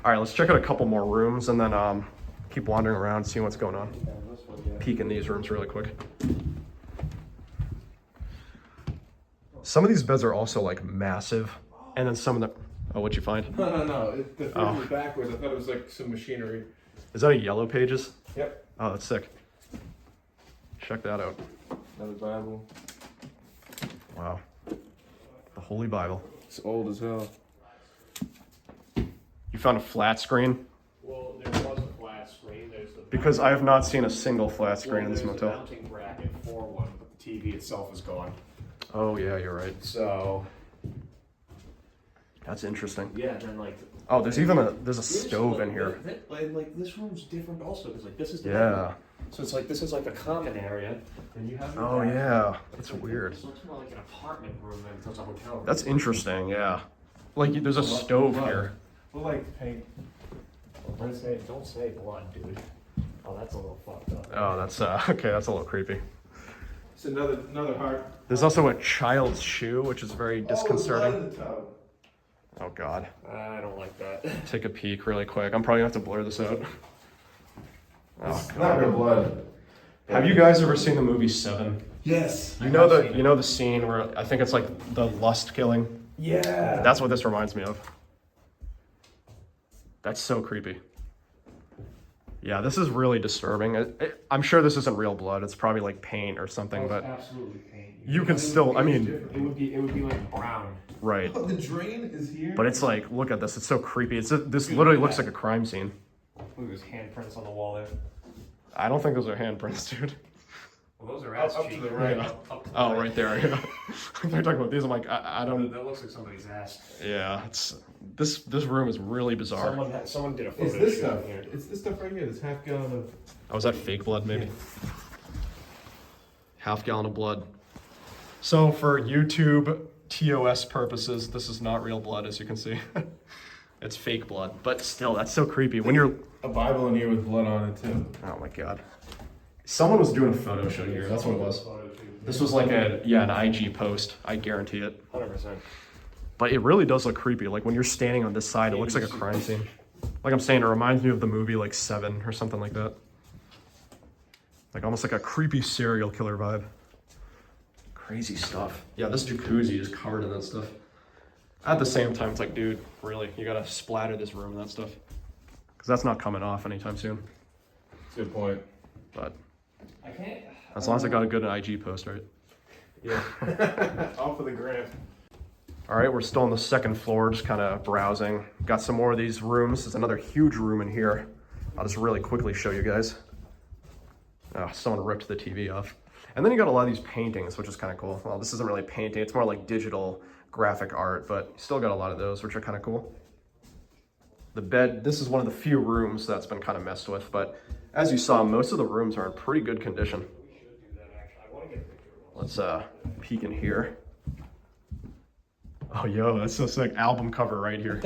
Speaker 1: All right, let's check out a couple more rooms and then keep wandering around, seeing what's going on.
Speaker 2: Yeah, this one, yeah.
Speaker 1: Peek in these rooms really quick. Some of these beds are also like massive, and then some of them. Oh, what'd you find?
Speaker 3: No. The thing
Speaker 1: Oh.
Speaker 3: was backwards. I thought it was like some machinery.
Speaker 1: Is that a Yellow Pages?
Speaker 3: Yep.
Speaker 1: Oh, that's sick. Check that out.
Speaker 3: Another Bible.
Speaker 1: Wow. The Holy Bible.
Speaker 3: It's old as hell.
Speaker 1: You found a flat screen?
Speaker 2: Well, there was a flat screen. There's the
Speaker 1: Because I have not seen a single flat screen in this
Speaker 2: there's a
Speaker 1: motel.
Speaker 2: mounting bracket for one, but the TV itself is gone.
Speaker 1: Oh yeah, you're right.
Speaker 2: So
Speaker 1: That's interesting.
Speaker 2: yeah, then like.
Speaker 1: Oh, there's a stove in here.
Speaker 2: Like this room's different also because like this is the
Speaker 1: Yeah.
Speaker 2: bedroom. So it's like this is like a common area, and you have. your
Speaker 1: Oh
Speaker 2: bathroom.
Speaker 1: yeah, that's weird.
Speaker 2: It looks more like an apartment room than it's a hotel room.
Speaker 1: That's interesting. Yeah. Like there's a stove here.
Speaker 3: We'll like paint.
Speaker 2: Don't say blood, dude. Oh, that's a little fucked up.
Speaker 1: Oh, that's okay. That's a little creepy.
Speaker 3: It's another heart.
Speaker 1: There's also a child's shoe, which is very disconcerting.
Speaker 3: Oh, there's blood in the tub.
Speaker 1: Oh God.
Speaker 2: I don't like that.
Speaker 1: Take a peek really quick. I'm probably gonna have to blur this out. Oh
Speaker 3: It's not real blood.
Speaker 1: Have you guys ever seen the movie Seven?
Speaker 3: Yes.
Speaker 1: You know the scene where I think it's like the lust killing.
Speaker 2: Yeah.
Speaker 1: That's what this reminds me of. That's so creepy. Yeah, this is really disturbing. I'm sure this isn't real blood. It's probably like paint or something, but
Speaker 2: absolutely paint.
Speaker 1: you can still, I mean,
Speaker 2: It would be like brown.
Speaker 1: right.
Speaker 3: Oh, the drain is here?
Speaker 1: But it's like, look at this. It's so creepy. This literally looks like a crime scene.
Speaker 2: Look, there's handprints on the wall there.
Speaker 1: I don't think those are handprints, dude.
Speaker 2: Well, those are ass
Speaker 3: Up to
Speaker 2: cheeks.
Speaker 3: the right.
Speaker 2: Up to the
Speaker 1: Oh,
Speaker 2: right.
Speaker 1: right there. Yeah. They're talking about these. I'm like, I don't.
Speaker 2: That looks like somebody's ass.
Speaker 1: Yeah, it's this room is really bizarre.
Speaker 2: Someone did a photo
Speaker 3: It's this
Speaker 2: shoot
Speaker 3: stuff.
Speaker 2: here.
Speaker 3: It's this stuff right here. This half gallon of.
Speaker 1: Oh, is that fake blood? Maybe. Half gallon of blood. So for YouTube TOS purposes, this is not real blood, as you can see. It's fake blood, but still, that's so creepy. When you're,
Speaker 3: A Bible in here with blood on it too.
Speaker 1: oh my god, someone was doing a photo shoot here. That's what it was. This was like an IG post. I guarantee it.
Speaker 2: 100%.
Speaker 1: But it really does look creepy. Like when you're standing on this side, it looks like a crime scene. Like I'm saying, it reminds me of the movie like Seven or something like that. Like almost like a creepy serial killer vibe. Crazy stuff. Yeah, this jacuzzi is covered in that stuff. At the same time, it's like, dude, really, you gotta splatter this room and that stuff. Because that's not coming off anytime soon.
Speaker 3: Good point.
Speaker 1: But
Speaker 2: I can't.
Speaker 1: as long as I got a good IG post, right?
Speaker 3: Yeah. All for the gram.
Speaker 1: All right, we're still on the second floor, just kind of browsing. Got some more of these rooms. There's another huge room in here. I'll just really quickly show you guys. Oh, someone ripped the TV off. And then you got a lot of these paintings, which is kind of cool. Well, this isn't really painting. It's more like digital graphic art, but you still got a lot of those, which are kind of cool. The bed, this is one of the few rooms that's been kind of messed with, but as you saw, most of the rooms are in pretty good condition. Let's peek in here. Oh, yo, that's so sick. Album cover right here.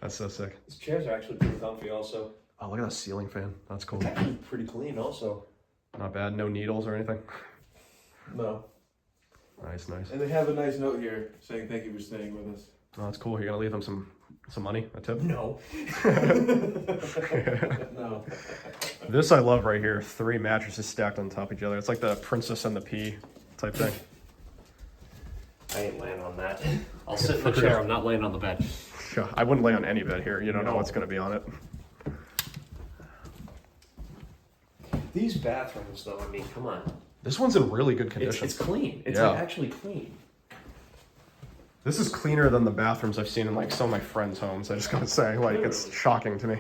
Speaker 1: That's so sick.
Speaker 2: These chairs are actually pretty comfy also.
Speaker 1: Oh, look at that ceiling fan. That's cool.
Speaker 2: It's actually pretty clean also.
Speaker 1: Not bad. No needles or anything.
Speaker 3: No.
Speaker 1: Nice, nice.
Speaker 3: And they have a nice note here saying thank you for staying with us.
Speaker 1: Oh, that's cool. You're gonna leave them some money, a tip?
Speaker 2: No.
Speaker 3: No.
Speaker 1: This I love right here. 3 mattresses stacked on top of each other. It's like the Princess and the Pea type thing.
Speaker 2: I ain't laying on that. I'll sit in the chair. I'm not laying on the bed.
Speaker 1: Yeah, I wouldn't lay on any bed here. You don't know what's gonna be on it.
Speaker 2: These bathrooms, though, I mean, come on.
Speaker 1: This one's in really good condition.
Speaker 2: It's clean. It's
Speaker 1: Yeah.
Speaker 2: like actually clean.
Speaker 1: This is cleaner than the bathrooms I've seen in like some of my friends' homes. I just gotta say, like, it's shocking to me.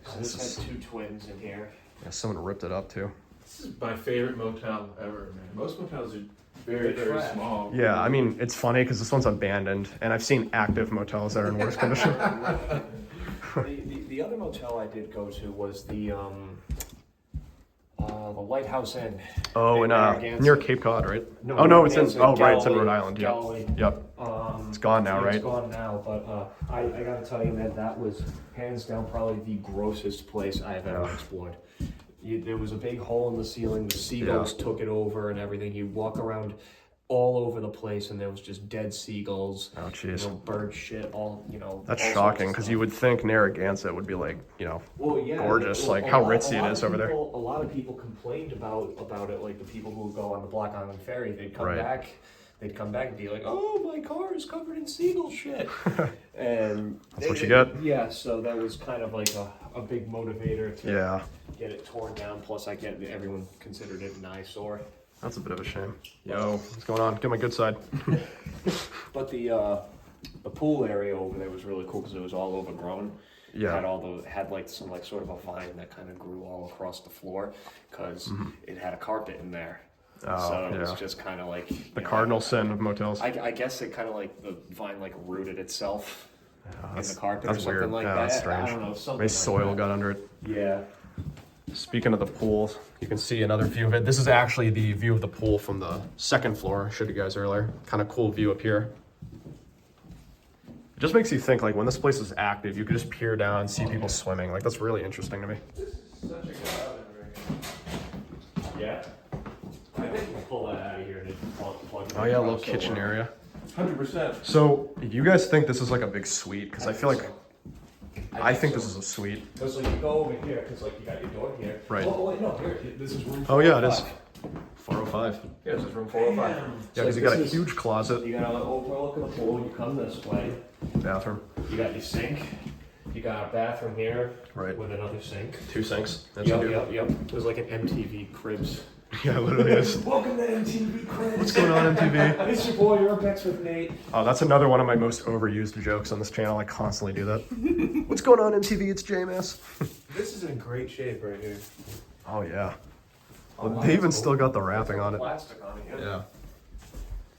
Speaker 2: So this has 2 twins in here.
Speaker 1: Yeah, someone ripped it up too.
Speaker 3: This is my favorite motel ever, man. Most motels are very,
Speaker 2: They're
Speaker 3: very
Speaker 2: trash.
Speaker 3: small.
Speaker 1: Yeah, I mean, it's funny because this one's abandoned, and I've seen active motels that are in worse condition.
Speaker 2: The other motel I did go to was the Lighthouse Inn.
Speaker 1: Oh, in
Speaker 2: Narragansett.
Speaker 1: near Cape Cod, right?
Speaker 2: No,
Speaker 1: oh no, it's in.
Speaker 2: Narragansett,
Speaker 1: Oh right, it's in Rhode
Speaker 2: Galilee,
Speaker 1: Island. Yep.
Speaker 2: Galilee.
Speaker 1: Yep. It's gone now,
Speaker 2: yeah,
Speaker 1: right?
Speaker 2: It's gone now, but I gotta tell you, man, that was hands down probably the grossest place I've ever explored. There was a big hole in the ceiling. The seagulls took it over and everything. You walk around all over the place, and there was just dead seagulls.
Speaker 1: Oh jeez.
Speaker 2: Bird shit. All
Speaker 1: That's
Speaker 2: all sorts
Speaker 1: shocking
Speaker 2: of
Speaker 1: because
Speaker 2: stuff.
Speaker 1: you would think Narragansett would be like,
Speaker 2: Well, yeah,
Speaker 1: gorgeous, like
Speaker 2: a
Speaker 1: how
Speaker 2: lot-
Speaker 1: ritzy
Speaker 2: a
Speaker 1: it
Speaker 2: lot
Speaker 1: is
Speaker 2: of
Speaker 1: over there.
Speaker 2: people- A lot of people complained about it, like the people who go on the Black Island Ferry. They'd come
Speaker 1: Right.
Speaker 2: back. They'd come back and be like, "Oh, my car is covered in seagull shit," and
Speaker 1: That's what you get.
Speaker 2: Yeah, so that was kind of like a big motivator to
Speaker 1: yeah,
Speaker 2: get it torn down. Plus, I get everyone considered it an eyesore.
Speaker 1: that's a bit of a shame. Yo, what's going on? Get my good side.
Speaker 2: But the pool area over there was really cool because it was all overgrown.
Speaker 1: Yeah.
Speaker 2: Had like some like sort of a vine that kind of grew all across the floor because it had a carpet in there.
Speaker 1: Oh,
Speaker 2: So it was
Speaker 1: yeah.
Speaker 2: just kind of like
Speaker 1: The cardinal sin of motels.
Speaker 2: I guess it kind of like the vine like rooted itself in the carpet or
Speaker 1: That's
Speaker 2: something
Speaker 1: weird.
Speaker 2: like
Speaker 1: Yeah,
Speaker 2: that.
Speaker 1: that's strange.
Speaker 2: I don't know. Something
Speaker 1: Maybe
Speaker 2: like
Speaker 1: soil
Speaker 2: that.
Speaker 1: got under it.
Speaker 2: Yeah.
Speaker 1: Speaking of the pool, you can see another view of it. This is actually the view of the pool from the second floor. I showed you guys earlier. Kind of cool view up here. It just makes you think, like, when this place is active, you could just peer down and see people swimming. Like, that's really interesting to me.
Speaker 3: This is such a good oven right
Speaker 2: Yeah. I think we'll pull that out of here and just plug it
Speaker 1: Oh yeah, a little
Speaker 2: across
Speaker 1: kitchen
Speaker 2: somewhere.
Speaker 1: area.
Speaker 3: 100%.
Speaker 1: So, you guys think this is like a big suite? Because I feel like, I think this is a suite.
Speaker 2: Because like you go over here, because like you got your door here.
Speaker 1: Right.
Speaker 2: Oh wait, no, here, this is room.
Speaker 1: Oh yeah, it is.
Speaker 2: 405.
Speaker 1: 405.
Speaker 2: Yeah, this is room 405.
Speaker 1: Yeah, because you got a huge closet.
Speaker 2: You got an overlook of the pool. You come this way.
Speaker 1: Bathroom.
Speaker 2: You got your sink. You got a bathroom here.
Speaker 1: Right.
Speaker 2: With another sink.
Speaker 1: 2 sinks. That's
Speaker 2: Yep,
Speaker 1: what you
Speaker 2: yep, yep. It was like an MTV Cribs.
Speaker 1: Yeah, it literally is.
Speaker 2: Welcome to MTV Cribs.
Speaker 1: What's going on, MTV?
Speaker 2: It's your boy urbex.with.nate.
Speaker 1: Oh, that's another one of my most overused jokes on this channel. I constantly do that. What's going on, MTV? It's JMass.
Speaker 3: This is in great shape right here.
Speaker 1: Oh, yeah. Well, they even still got the wrapping on it.
Speaker 2: Plastic on it,
Speaker 1: Yeah.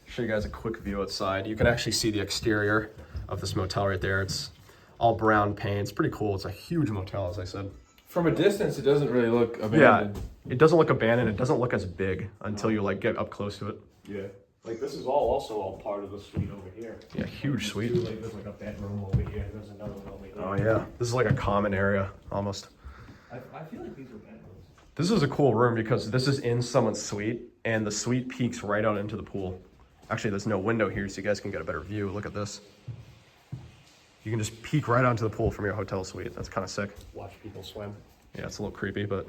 Speaker 1: Show you guys a quick view outside. You can actually see the exterior of this motel right there. It's all brown paint. It's pretty cool. It's a huge motel, as I said.
Speaker 3: From a distance, it doesn't really look abandoned.
Speaker 1: Yeah, it doesn't look abandoned. It doesn't look as big until you like get up close to it.
Speaker 2: Yeah. Like this is all part of the suite over here.
Speaker 1: Yeah, huge suite.
Speaker 2: Like, there's like a bedroom over here. There's another one over here.
Speaker 1: Oh yeah, this is like a common area almost.
Speaker 2: I feel like these are bedrooms.
Speaker 1: This is a cool room because this is in someone's suite and the suite peeks right out into the pool. Actually, there's no window here so you guys can get a better view. Look at this. You can just peek right onto the pool from your hotel suite. That's kind of sick.
Speaker 2: Watch people swim.
Speaker 1: Yeah, it's a little creepy, but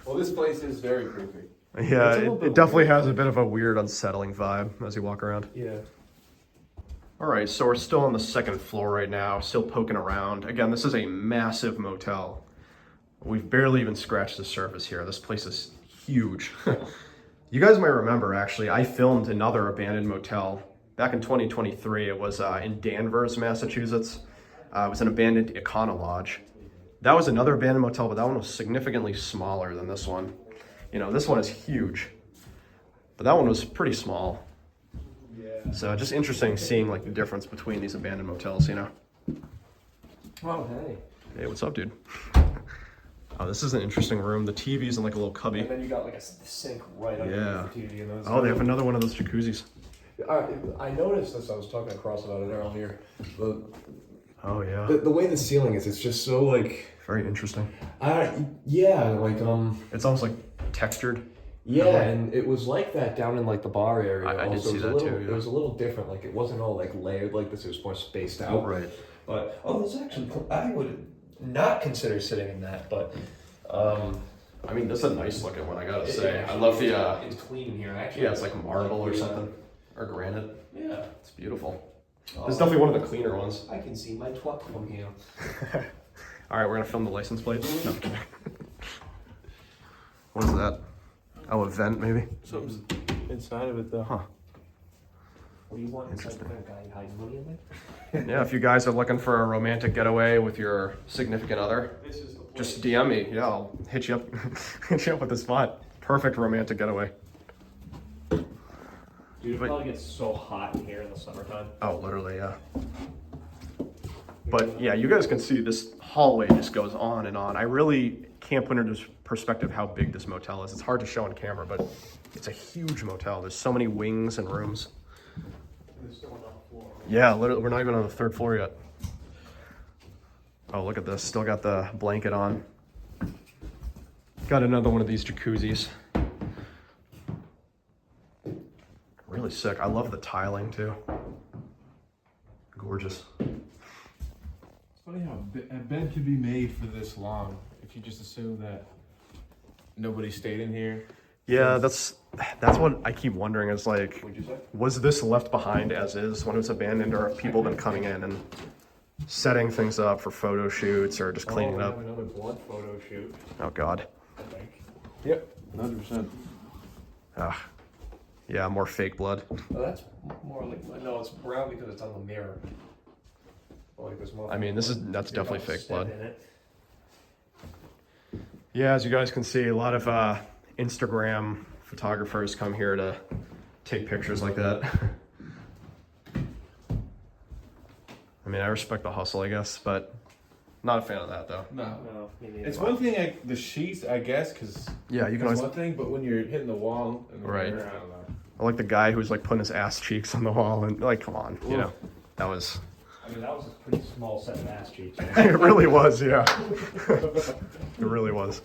Speaker 3: Well, this place is very creepy.
Speaker 1: yeah,
Speaker 2: It's a little
Speaker 1: it
Speaker 2: bit
Speaker 1: definitely
Speaker 2: weird.
Speaker 1: has a bit of a weird, unsettling vibe as you walk around.
Speaker 2: Yeah.
Speaker 1: All right, so we're still on the second floor right now, still poking around. Again, this is a massive motel. We've barely even scratched the surface here. This place is huge. You guys might remember, actually, I filmed another abandoned motel back in 2023. It was in Danvers, Massachusetts. It was an abandoned Econo Lodge. That was another abandoned motel, but that one was significantly smaller than this one. You know, this one is huge, but that one was pretty small.
Speaker 2: Yeah.
Speaker 1: So just interesting seeing like the difference between these abandoned motels, you know?
Speaker 2: Oh, hey.
Speaker 1: Hey, what's up, dude? Oh, this is an interesting room. The TV's in like a little cubby.
Speaker 2: And then you got like a sink right underneath
Speaker 1: Yeah.
Speaker 2: the TV. And those
Speaker 1: Oh, they have another one of those jacuzzis.
Speaker 2: I noticed this. I was talking to Cross about it earlier.
Speaker 1: Oh, yeah.
Speaker 2: The way the ceiling is, it's just so like.
Speaker 1: Very interesting.
Speaker 2: Yeah, like
Speaker 1: It's almost like textured.
Speaker 2: Yeah, and it was like that down in like the bar area.
Speaker 1: I did
Speaker 2: also.
Speaker 1: see
Speaker 2: It was
Speaker 1: that
Speaker 2: a little,
Speaker 1: too, yeah.
Speaker 2: It was a little different. Like it wasn't all like layered like this. It was more spaced out.
Speaker 1: Right.
Speaker 2: But this actually, I would not consider sitting in that. But
Speaker 1: I mean, this is a nice looking one, I gotta say. I love the,
Speaker 2: it's clean in here. Actually,
Speaker 1: yeah, it's like marble or something. Or granite.
Speaker 2: Yeah,
Speaker 1: It's beautiful. This is definitely one of the cleaner ones.
Speaker 2: I can see my truck from here.
Speaker 1: All right, we're gonna film the license plate. No, I'm kidding. What is that? Oh, a vent maybe?
Speaker 3: Something's inside of it though.
Speaker 1: Huh.
Speaker 2: What do you want?
Speaker 1: Interesting.
Speaker 2: Inside the guy hiding money in there?
Speaker 1: Yeah, if you guys are looking for a romantic getaway with your significant other,
Speaker 2: This is the place.
Speaker 1: just DM me. Yeah, I'll hit you up. Hit you up with this spot. Perfect romantic getaway.
Speaker 2: Dude, it probably gets so hot in here in the summertime.
Speaker 1: Oh, literally, yeah. But yeah, you guys can see this hallway just goes on and on. I really can't put into perspective how big this motel is. It's hard to show on camera, but it's a huge motel. There's so many wings and rooms.
Speaker 2: There's still another floor.
Speaker 1: Yeah, literally, we're not even on the third floor yet. Oh, look at this. Still got the blanket on. Got another one of these jacuzzis. Really sick. I love the tiling too. Gorgeous.
Speaker 3: It's funny how a bed could be made for this long if you just assume that nobody stayed in here.
Speaker 1: Yeah, that's what I keep wondering is like,
Speaker 2: What'd you say?
Speaker 1: was this left behind as is when it was abandoned, or have people been coming in and setting things up for photo shoots or just cleaning it
Speaker 2: we
Speaker 1: up?
Speaker 2: have another blood photo shoot,
Speaker 1: Oh God.
Speaker 2: I think.
Speaker 3: Yep, 100%.
Speaker 1: Ah, yeah, more fake blood.
Speaker 2: Oh, that's more like, no, it's brown because it's on the mirror. Like there's more.
Speaker 1: I mean, that's definitely
Speaker 2: Don't
Speaker 1: fake
Speaker 2: step
Speaker 1: blood.
Speaker 2: in it.
Speaker 1: Yeah, as you guys can see, a lot of Instagram photographers come here to take pictures like that. I mean, I respect the hustle, I guess, but not a fan of that though.
Speaker 3: No.
Speaker 2: No, me neither.
Speaker 3: It's one thing, the sheets, I guess, because
Speaker 1: Yeah, you can
Speaker 3: that's
Speaker 1: always.
Speaker 3: one thing, but when you're hitting the wall and the
Speaker 1: Right.
Speaker 3: mirror, I don't know.
Speaker 1: I like the guy who's like putting his ass cheeks on the wall and like, come on, you know, that was.
Speaker 2: I mean, that was a pretty small set of ass cheeks.
Speaker 1: It really was, yeah. It really was.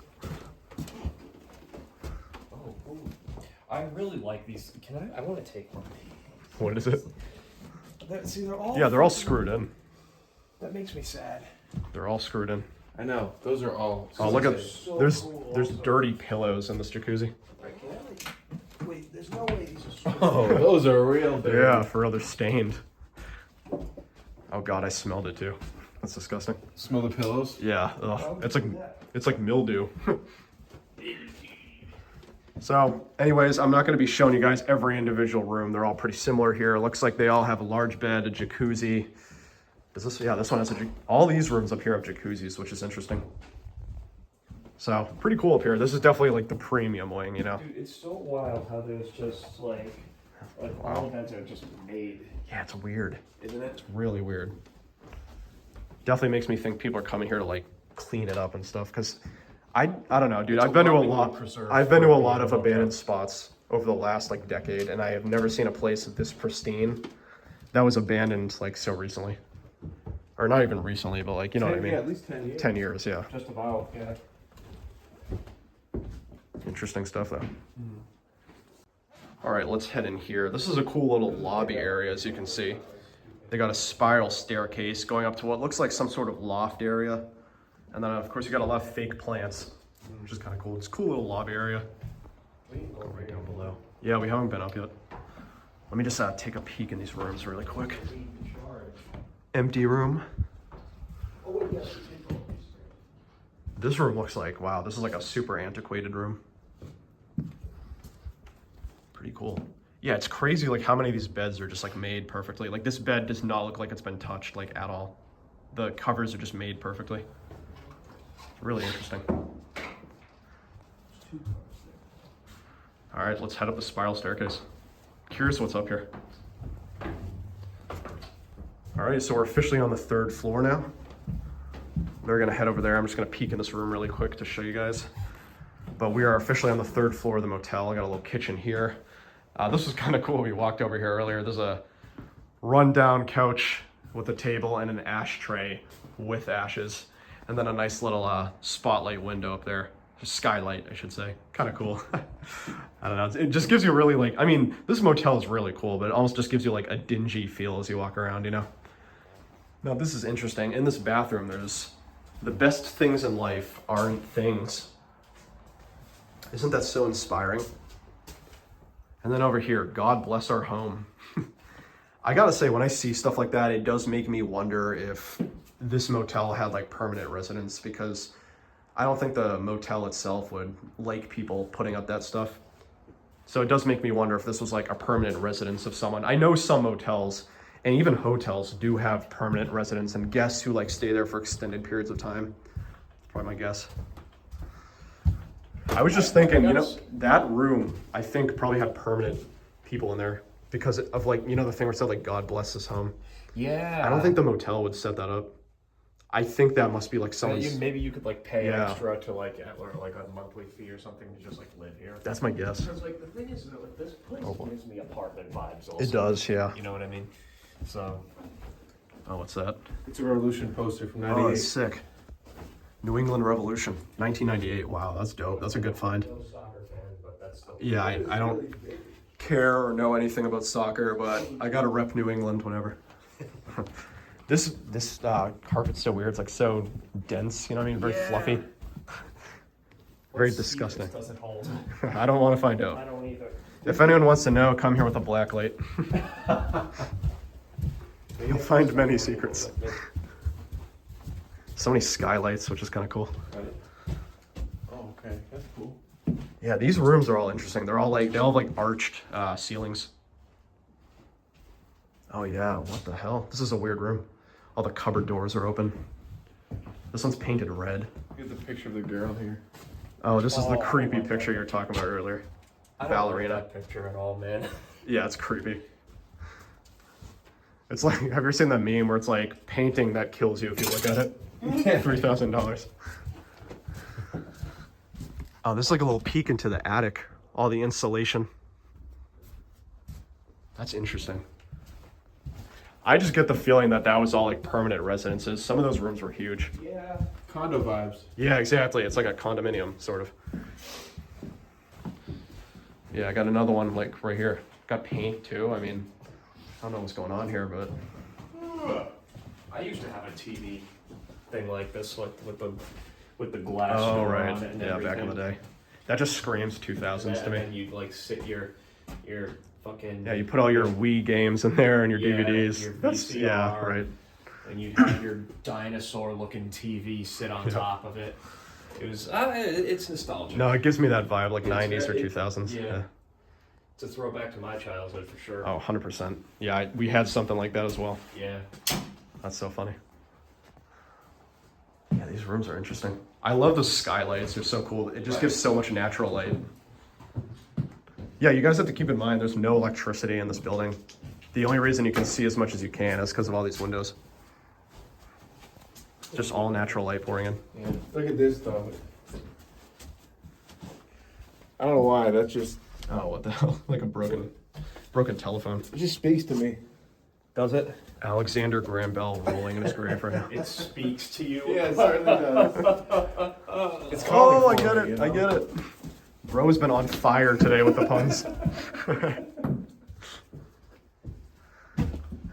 Speaker 2: Oh, ooh. I really like these. Can I want to take one of these.
Speaker 1: What is it?
Speaker 2: See, they're all.
Speaker 1: Yeah, they're all screwed in.
Speaker 2: That makes me sad.
Speaker 1: They're all screwed in.
Speaker 3: I know, those are all.
Speaker 1: Oh, look at
Speaker 2: So
Speaker 1: there's
Speaker 2: cool
Speaker 1: there's
Speaker 2: also.
Speaker 1: dirty pillows in this jacuzzi.
Speaker 2: Right, can I like
Speaker 3: Oh, those are real dirty.
Speaker 1: Yeah, for real, they're stained. Oh god, I smelled it too. That's disgusting.
Speaker 3: Smell the pillows?
Speaker 1: Yeah, ugh. It's like mildew. So, anyways, I'm not going to be showing you guys every individual room. They're all pretty similar here. It looks like they all have a large bed, a jacuzzi. Does this? Yeah, this one has all these rooms up here have jacuzzis, which is interesting. So, pretty cool up here. This is definitely like the premium wing, you know?
Speaker 2: Dude, it's so wild how there's just like all the beds are just made.
Speaker 1: Yeah, it's weird.
Speaker 2: Isn't it?
Speaker 1: It's really weird. Definitely makes me think people are coming here to like clean it up and stuff, because I don't know, dude. I've been to a lot of abandoned spots over the last like decade, and I have never seen a place this pristine that was abandoned like so recently. Or not even recently, but like, you know what I mean?
Speaker 3: Yeah, at least 10 years.
Speaker 1: 10 years, yeah.
Speaker 2: Just about, yeah.
Speaker 1: Interesting stuff though. All right, let's head in here. This is a cool little lobby area, as you can see. They got a spiral staircase going up to what looks like some sort of loft area. And then of course you got a lot of fake plants, which is kind of cool. It's a cool little lobby area. Go right down below. Yeah, we haven't been up yet. Let me just take a peek in these rooms really quick. Empty room. This room looks like, wow, this is like a super antiquated room. Pretty cool. Yeah, it's crazy like how many of these beds are just like made perfectly. Like this bed does not look like it's been touched like at all. The covers are just made perfectly. It's really interesting. All right, let's head up the spiral staircase. Curious what's up here. All right, so we're officially on the 3rd floor now. We're gonna head over there. I'm just gonna peek in this room really quick to show you guys. But we are officially on the 3rd floor of the motel. I got a little kitchen here. This was kind of cool. We walked over here earlier. There's a rundown couch with a table and an ashtray with ashes. And then a nice little spotlight window up there. Skylight, I should say. Kind of cool. I don't know. It just gives you really like, I mean, this motel is really cool, but it almost just gives you like a dingy feel as you walk around, you know? Now, this is interesting. In this bathroom, there's the best things in life aren't things. Isn't that so inspiring? And then over here, God bless our home. I gotta say, when I see stuff like that, it does make me wonder if this motel had like permanent residents, because I don't think the motel itself would like people putting up that stuff. So it does make me wonder if this was like a permanent residence of someone. I know some motels and even hotels do have permanent residents and guests who like stay there for extended periods of time. That's probably my guess. I was just thinking, you know, that room, I think probably had permanent people in there because of like, you know, the thing where it said like, God bless this home.
Speaker 2: Yeah.
Speaker 1: I don't think the motel would set that up. I think that must be like someone's...
Speaker 2: Maybe you could like pay extra to like, or like a monthly fee or something to just like live here.
Speaker 1: That's my guess.
Speaker 2: Because like the thing is that like this place gives me apartment vibes also.
Speaker 1: It does, yeah.
Speaker 2: You know what I mean? So.
Speaker 1: Oh, what's that?
Speaker 3: It's a Revolution poster from '98.
Speaker 1: Oh, it's sick. New England Revolution, 1998. Wow, that's dope. That's a good find.
Speaker 2: No soccer fan, but that's still.
Speaker 1: Yeah, I don't care or know anything about soccer, but I gotta rep New England whenever. This carpet's so weird. It's like so dense. You know what I mean? Very fluffy. Very disgusting.
Speaker 2: This doesn't hold.
Speaker 1: I don't want to find out.
Speaker 2: I don't either.
Speaker 1: If anyone wants to know, come here with a black light. You'll find many secrets. So many skylights, which is kind of cool.
Speaker 3: Oh, okay, that's cool.
Speaker 1: Yeah, these rooms are all interesting. They all have like arched ceilings. Oh yeah, what the hell? This is a weird room. All the cupboard doors are open. This one's painted red.
Speaker 3: Get the picture of the girl here.
Speaker 1: Oh, this is the creepy picture you were talking about earlier.
Speaker 2: I don't
Speaker 1: Ballerina.
Speaker 2: like that picture at all, man.
Speaker 1: Yeah, it's creepy. It's like, have you ever seen that meme where it's like painting that kills you if you look at it? $3,000. Oh, this is like a little peek into the attic. All the insulation. That's interesting. I just get the feeling that that was all like permanent residences. Some of those rooms were huge.
Speaker 2: Yeah.
Speaker 3: Condo vibes.
Speaker 1: Yeah, exactly. It's like a condominium, sort of. Yeah, I got another one like right here. Got paint too. I mean, I don't know what's going on here, but
Speaker 2: I used to have a TV thing like this, like with the glass.
Speaker 1: oh
Speaker 2: door
Speaker 1: right,
Speaker 2: on it and
Speaker 1: yeah, back in the
Speaker 2: everything.
Speaker 1: day. That just screams 2000s to
Speaker 2: And
Speaker 1: me.
Speaker 2: then you'd like sit your fucking.
Speaker 1: Yeah, you put all your Wii games in there and your
Speaker 2: Yeah,
Speaker 1: DVDs.
Speaker 2: your
Speaker 1: That's,
Speaker 2: VCR.
Speaker 1: yeah, right.
Speaker 2: And you'd have your dinosaur-looking TV sit on top of it. It was, it's nostalgic.
Speaker 1: No, it gives me that vibe, like
Speaker 2: It's
Speaker 1: 90s or
Speaker 2: very-
Speaker 1: 2000s.
Speaker 2: Yeah. It's a throwback to my childhood for sure.
Speaker 1: Oh, 100%. Yeah, we had something like that as well.
Speaker 2: Yeah.
Speaker 1: That's so funny. Yeah, these rooms are interesting. I love the skylights. They're so cool. It just gives so much natural light. Yeah, you guys have to keep in mind there's no electricity in this building. The only reason you can see as much as you can is because of all these windows. Just all natural light pouring in.
Speaker 3: Yeah. Look at this though. I don't know why. That's just.
Speaker 1: Oh, what the hell? Like a broken telephone.
Speaker 3: It just speaks to me.
Speaker 1: Does it? Alexander Graham Bell rolling in his grave right now.
Speaker 2: It speaks to you.
Speaker 3: Yeah, it certainly does. It's
Speaker 1: Oh,
Speaker 3: calling
Speaker 1: I
Speaker 3: for
Speaker 1: get
Speaker 3: me,
Speaker 1: it.
Speaker 3: you
Speaker 1: I
Speaker 3: know?
Speaker 1: get it. Bro's been on fire today with the puns. All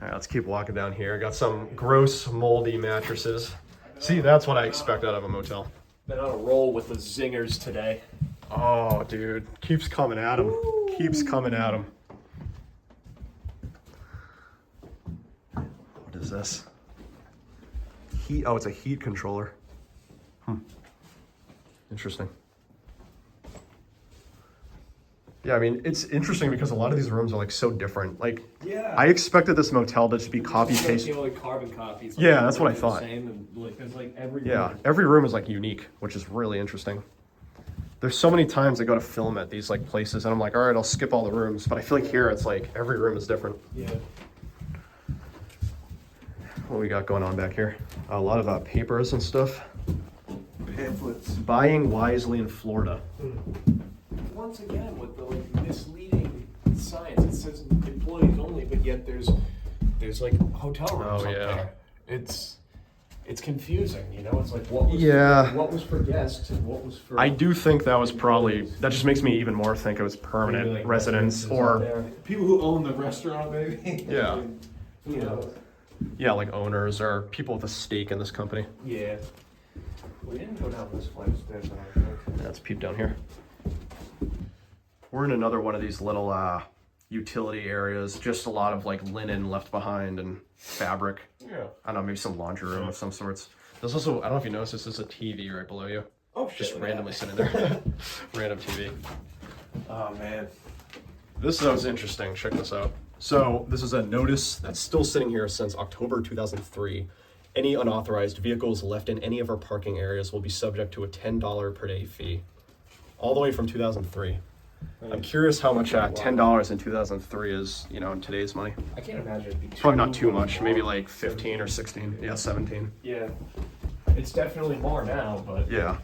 Speaker 1: right, let's keep walking down here. Got some gross, moldy mattresses. See, that's what I expect out of a motel.
Speaker 2: Been on a roll with the zingers today.
Speaker 1: Oh, dude. Keeps coming at him. Keeps coming at him. What is this? Heat. Oh, it's a heat controller. Interesting. Yeah, I mean, it's interesting because a lot of these rooms are like so different. Like,
Speaker 2: Yeah.
Speaker 1: I expected this motel to just be copy paste.
Speaker 2: You know, like carbon copies.
Speaker 1: Yeah, that's what I
Speaker 2: they're
Speaker 1: thought.
Speaker 2: The same and like there's like every.
Speaker 1: Yeah,
Speaker 2: room.
Speaker 1: every room is like unique, which is really interesting. There's so many times I go to film at these like places and I'm like, all right, I'll skip all the rooms. But I feel like here it's like every room is different.
Speaker 2: Yeah.
Speaker 1: What we got going on back here? A lot of papers and stuff.
Speaker 3: Pamphlets.
Speaker 1: Buying wisely in Florida.
Speaker 2: Once again, with the like misleading science, it says employees only, but yet there's like hotel rooms
Speaker 1: Oh,
Speaker 2: up
Speaker 1: yeah.
Speaker 2: there. It's confusing, you know. It's like what was
Speaker 1: Yeah.
Speaker 2: what was for guests and what was for.
Speaker 1: I do think that was probably, that just makes me even more think it was permanent
Speaker 2: Maybe, like,
Speaker 1: residents
Speaker 2: residences up
Speaker 1: or,
Speaker 2: there.
Speaker 3: People who own the restaurant, maybe.
Speaker 1: yeah,
Speaker 2: You know.
Speaker 1: yeah, like owners or people with a stake in this company.
Speaker 2: Yeah. We didn't go down this flight of stairs, I don't think.
Speaker 1: Yeah, let's peep down here. We're in another one of these little utility areas, just a lot of like linen left behind and fabric.
Speaker 2: Yeah.
Speaker 1: I don't know, maybe some laundry room of some sorts. There's also, I don't know if you noticed, this is a TV right below you.
Speaker 2: Oh shit.
Speaker 1: Just randomly sitting there. Random TV.
Speaker 3: Oh man.
Speaker 1: This is interesting. Check this out. So this is a notice that's still sitting here since October 2003. Any unauthorized vehicles left in any of our parking areas will be subject to a $10 per day fee. All the way from 2003. I'm curious how much $10 in 2003 is, you know, in today's money.
Speaker 2: I can't imagine it'd be
Speaker 1: Probably not too much. Maybe like 15 or 16. Yeah, 17.
Speaker 2: Yeah. It's definitely more now, but
Speaker 1: Yeah.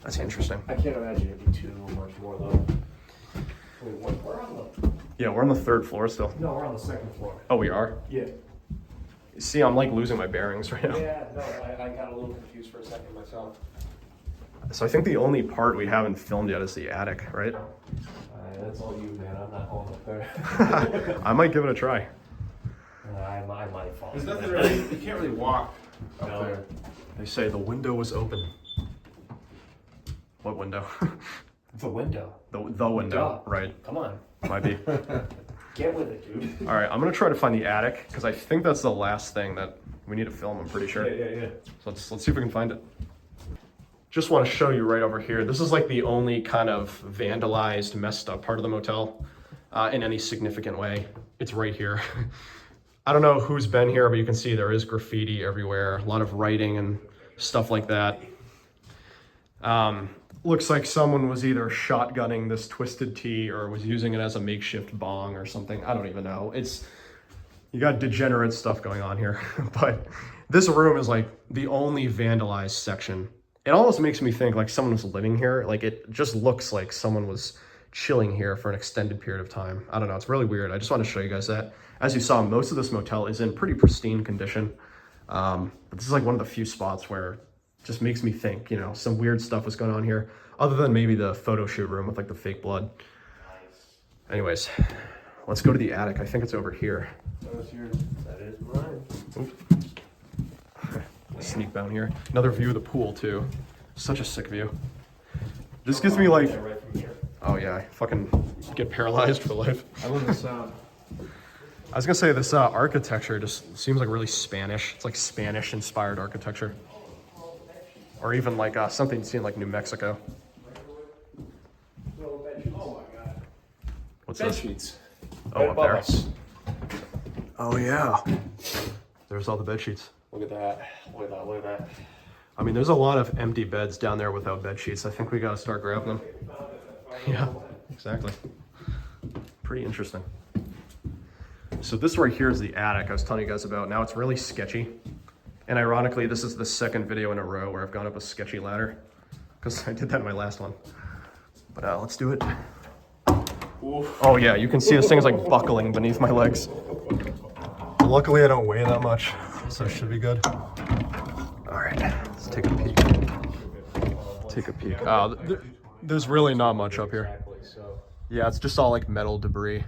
Speaker 1: That's interesting.
Speaker 2: I can't imagine it'd be too much more though. Wait, we're on the.
Speaker 1: Yeah, we're on the 3rd floor still.
Speaker 2: No, we're on the 2nd floor.
Speaker 1: Oh, we are?
Speaker 2: Yeah.
Speaker 1: See, I'm like losing my bearings right now.
Speaker 2: Yeah, no, I got a little confused for a second myself.
Speaker 1: So I think the only part we haven't filmed yet is the attic, right?
Speaker 2: That's all you, man. I'm not going up there.
Speaker 1: I might give it a try.
Speaker 2: I might fall.
Speaker 3: There's nothing really. You can't really walk up
Speaker 2: No.
Speaker 3: there.
Speaker 1: They say the window was open. What window?
Speaker 2: The window.
Speaker 1: the window,
Speaker 2: Duh.
Speaker 1: right?
Speaker 2: Come on.
Speaker 1: Might be.
Speaker 2: Get with it, dude.
Speaker 1: All right, I'm gonna try to find the attic because I think that's the last thing that we need to film. I'm pretty sure.
Speaker 2: Yeah.
Speaker 1: So let's see if we can find it. Just want to show you right over here. This is like the only kind of vandalized, messed up part of the motel in any significant way. It's right here. I don't know who's been here, but you can see there is graffiti everywhere. A lot of writing and stuff like that. Looks like someone was either shotgunning this twisted tea or was using it as a makeshift bong or something. I don't even know. You got degenerate stuff going on here. But this room is like the only vandalized section. It almost makes me think like someone was living here. Like it just looks like someone was chilling here for an extended period of time. I don't know. It's really weird. I just want to show you guys that. As you saw, most of this motel is in pretty pristine condition. But this is like one of the few spots where it just makes me think, you know, some weird stuff was going on here, other than maybe the photo shoot room with like the fake blood. Anyways, let's go to the attic. I think it's over here.
Speaker 3: That yours.
Speaker 2: That is mine.
Speaker 1: Sneak down here. Another view of the pool too. Such a sick view. This gives me like,
Speaker 2: Right from here.
Speaker 1: Oh yeah, I fucking get paralyzed for life.
Speaker 3: I love the sound.
Speaker 1: I was gonna say this architecture just seems like really Spanish. It's like Spanish inspired architecture. Or even like something seen like New Mexico.
Speaker 2: Oh my god.
Speaker 1: What's
Speaker 2: Bed
Speaker 1: this?
Speaker 2: sheets.
Speaker 1: Oh,
Speaker 2: Right
Speaker 1: up
Speaker 2: above
Speaker 1: there.
Speaker 2: us.
Speaker 1: Oh yeah. There's all the bed sheets.
Speaker 2: Look at that. Look at that. Look at that.
Speaker 1: I mean, there's a lot of empty beds down there without bed sheets. I think we gotta start grabbing them. Yeah, exactly. Pretty interesting. So this right here is the attic I was telling you guys about. Now it's really sketchy. And ironically, this is the second video in a row where I've gone up a sketchy ladder. Because I did that in my last one. But let's do it.
Speaker 2: Oof.
Speaker 1: Oh yeah, you can see this thing is like buckling beneath my legs. Luckily I don't weigh that much, so it should be good. All right, let's take a peek. Take a peek. There's really not much up here.
Speaker 2: Exactly. So
Speaker 1: Yeah, it's just all like metal debris.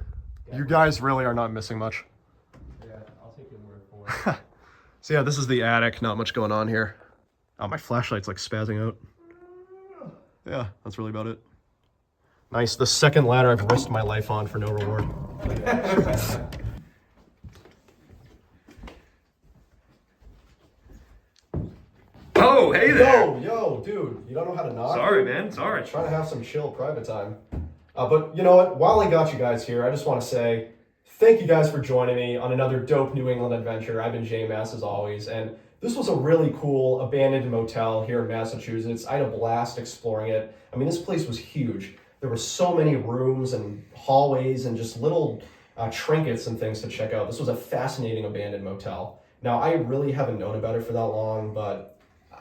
Speaker 1: You guys really are not missing much.
Speaker 2: yeah, I'll take your word for it.
Speaker 1: So yeah, this is the attic. Not much going on here. Oh, my flashlight's like spazzing out. Yeah, that's really about it. Nice. The second ladder I've risked my life on for no reward.
Speaker 2: Oh, hey
Speaker 1: Yo, dude. You don't know how to knock?
Speaker 2: Sorry, man. Sorry.
Speaker 1: Trying to have some chill private time. But you know what? While I got you guys here, I just want to say thank you guys for joining me on another dope New England adventure. I've been J-Mass as always, and this was a really cool abandoned motel here in Massachusetts. I had a blast exploring it. I mean, this place was huge. There were so many rooms and hallways and just little trinkets and things to check out. This was a fascinating abandoned motel. Now, I really haven't known about it for that long, but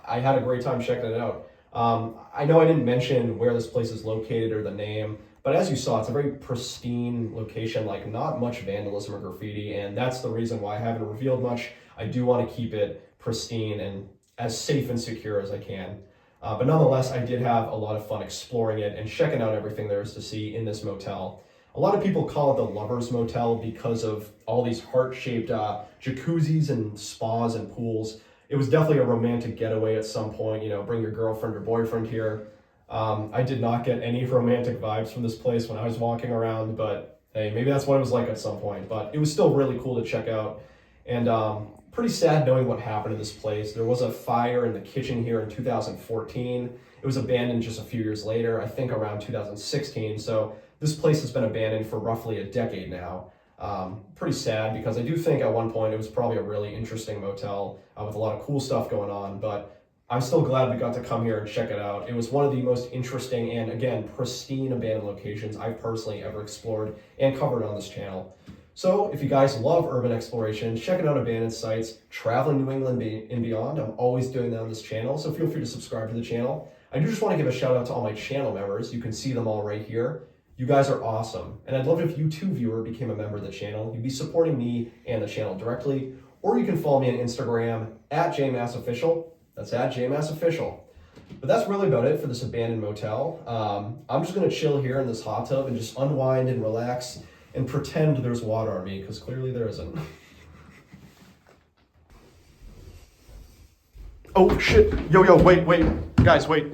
Speaker 1: I had a great time checking it out. I know I didn't mention where this place is located or the name, but as you saw, it's a very pristine location, like not much vandalism or graffiti, and that's the reason why I haven't revealed much. I do want to keep it pristine and as safe and secure as I can. But nonetheless, I did have a lot of fun exploring it and checking out everything there is to see in this motel. A lot of people call it the Lover's Motel because of all these heart-shaped jacuzzis and spas and pools. It was definitely a romantic getaway at some point, you know, bring your girlfriend or boyfriend here. I did not get any romantic vibes from this place when I was walking around, but hey, maybe that's what it was like at some point. But it was still really cool to check out. And pretty sad knowing what happened to this place. There was a fire in the kitchen here in 2014. It was abandoned just a few years later, I think around 2016. So this place has been abandoned for roughly a decade now. Pretty sad because I do think at one point it was probably a really interesting motel with a lot of cool stuff going on, but I'm still glad we got to come here and check it out. It was one of the most interesting and, again, pristine abandoned locations I've personally ever explored and covered on this channel. So if you guys love urban exploration, checking out abandoned sites, traveling New England and beyond, I'm always doing that on this channel, so feel free to subscribe to the channel. I do just want to give a shout out to all my channel members. You can see them all right here. You guys are awesome. And I'd love it if you too, viewer, became a member of the channel. You'd be supporting me and the channel directly, or you can follow me on Instagram at jmassofficial. That's at jmassofficial. But that's really about it for this abandoned motel. I'm just gonna chill here in this hot tub and just unwind and relax and pretend there's water on me, because clearly there isn't. Oh shit, yo, wait, guys, wait.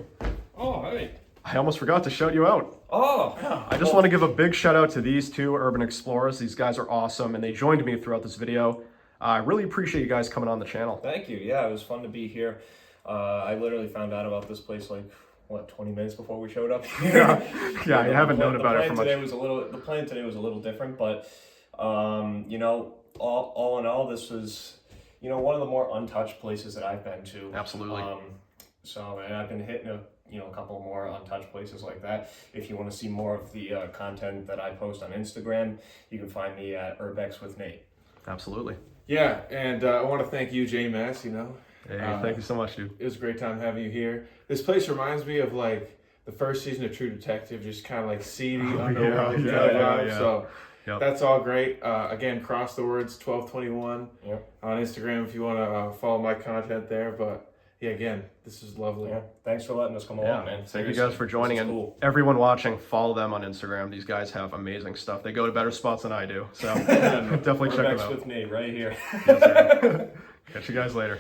Speaker 2: Oh, hey.
Speaker 1: I almost forgot to shout you out.
Speaker 2: Oh.
Speaker 1: I just want to give a big shout out to these two urban explorers. These guys are awesome, and they joined me throughout this video. I really appreciate you guys coming on the channel.
Speaker 2: Thank you. Yeah, it was fun to be here. I literally found out about this place like, what, 20 minutes before we showed up?
Speaker 1: Yeah, I haven't known about it for much.
Speaker 2: The plan today was a little different, but, you know, all in all, this was, you know, one of the more untouched places that I've been to.
Speaker 1: Absolutely.
Speaker 2: And I've been hitting a couple more untouched places like that. If you want to see more of the content that I post on Instagram, you can find me at urbex.with.nate.
Speaker 1: Absolutely.
Speaker 3: Yeah, and I want to thank you, J-Mass, you know.
Speaker 1: Hey, thank you so much, dude.
Speaker 3: It was a great time having you here. This place reminds me of like the first season of True Detective, just kind of like seedy, underworld kind of vibe.
Speaker 1: Yeah.
Speaker 3: So
Speaker 1: Yep.
Speaker 3: that's all great. Again, crossthewords1221 on Instagram if you want to follow my content there. But yeah, again, this is lovely.
Speaker 2: Yeah, thanks for letting us come along, man.
Speaker 1: Thank you guys for joining, and
Speaker 2: cool.
Speaker 1: everyone watching, follow them on Instagram. These guys have amazing stuff. They go to better spots than I do, so definitely check them out.
Speaker 2: With me right here.
Speaker 1: Yes, sir. Catch you guys later.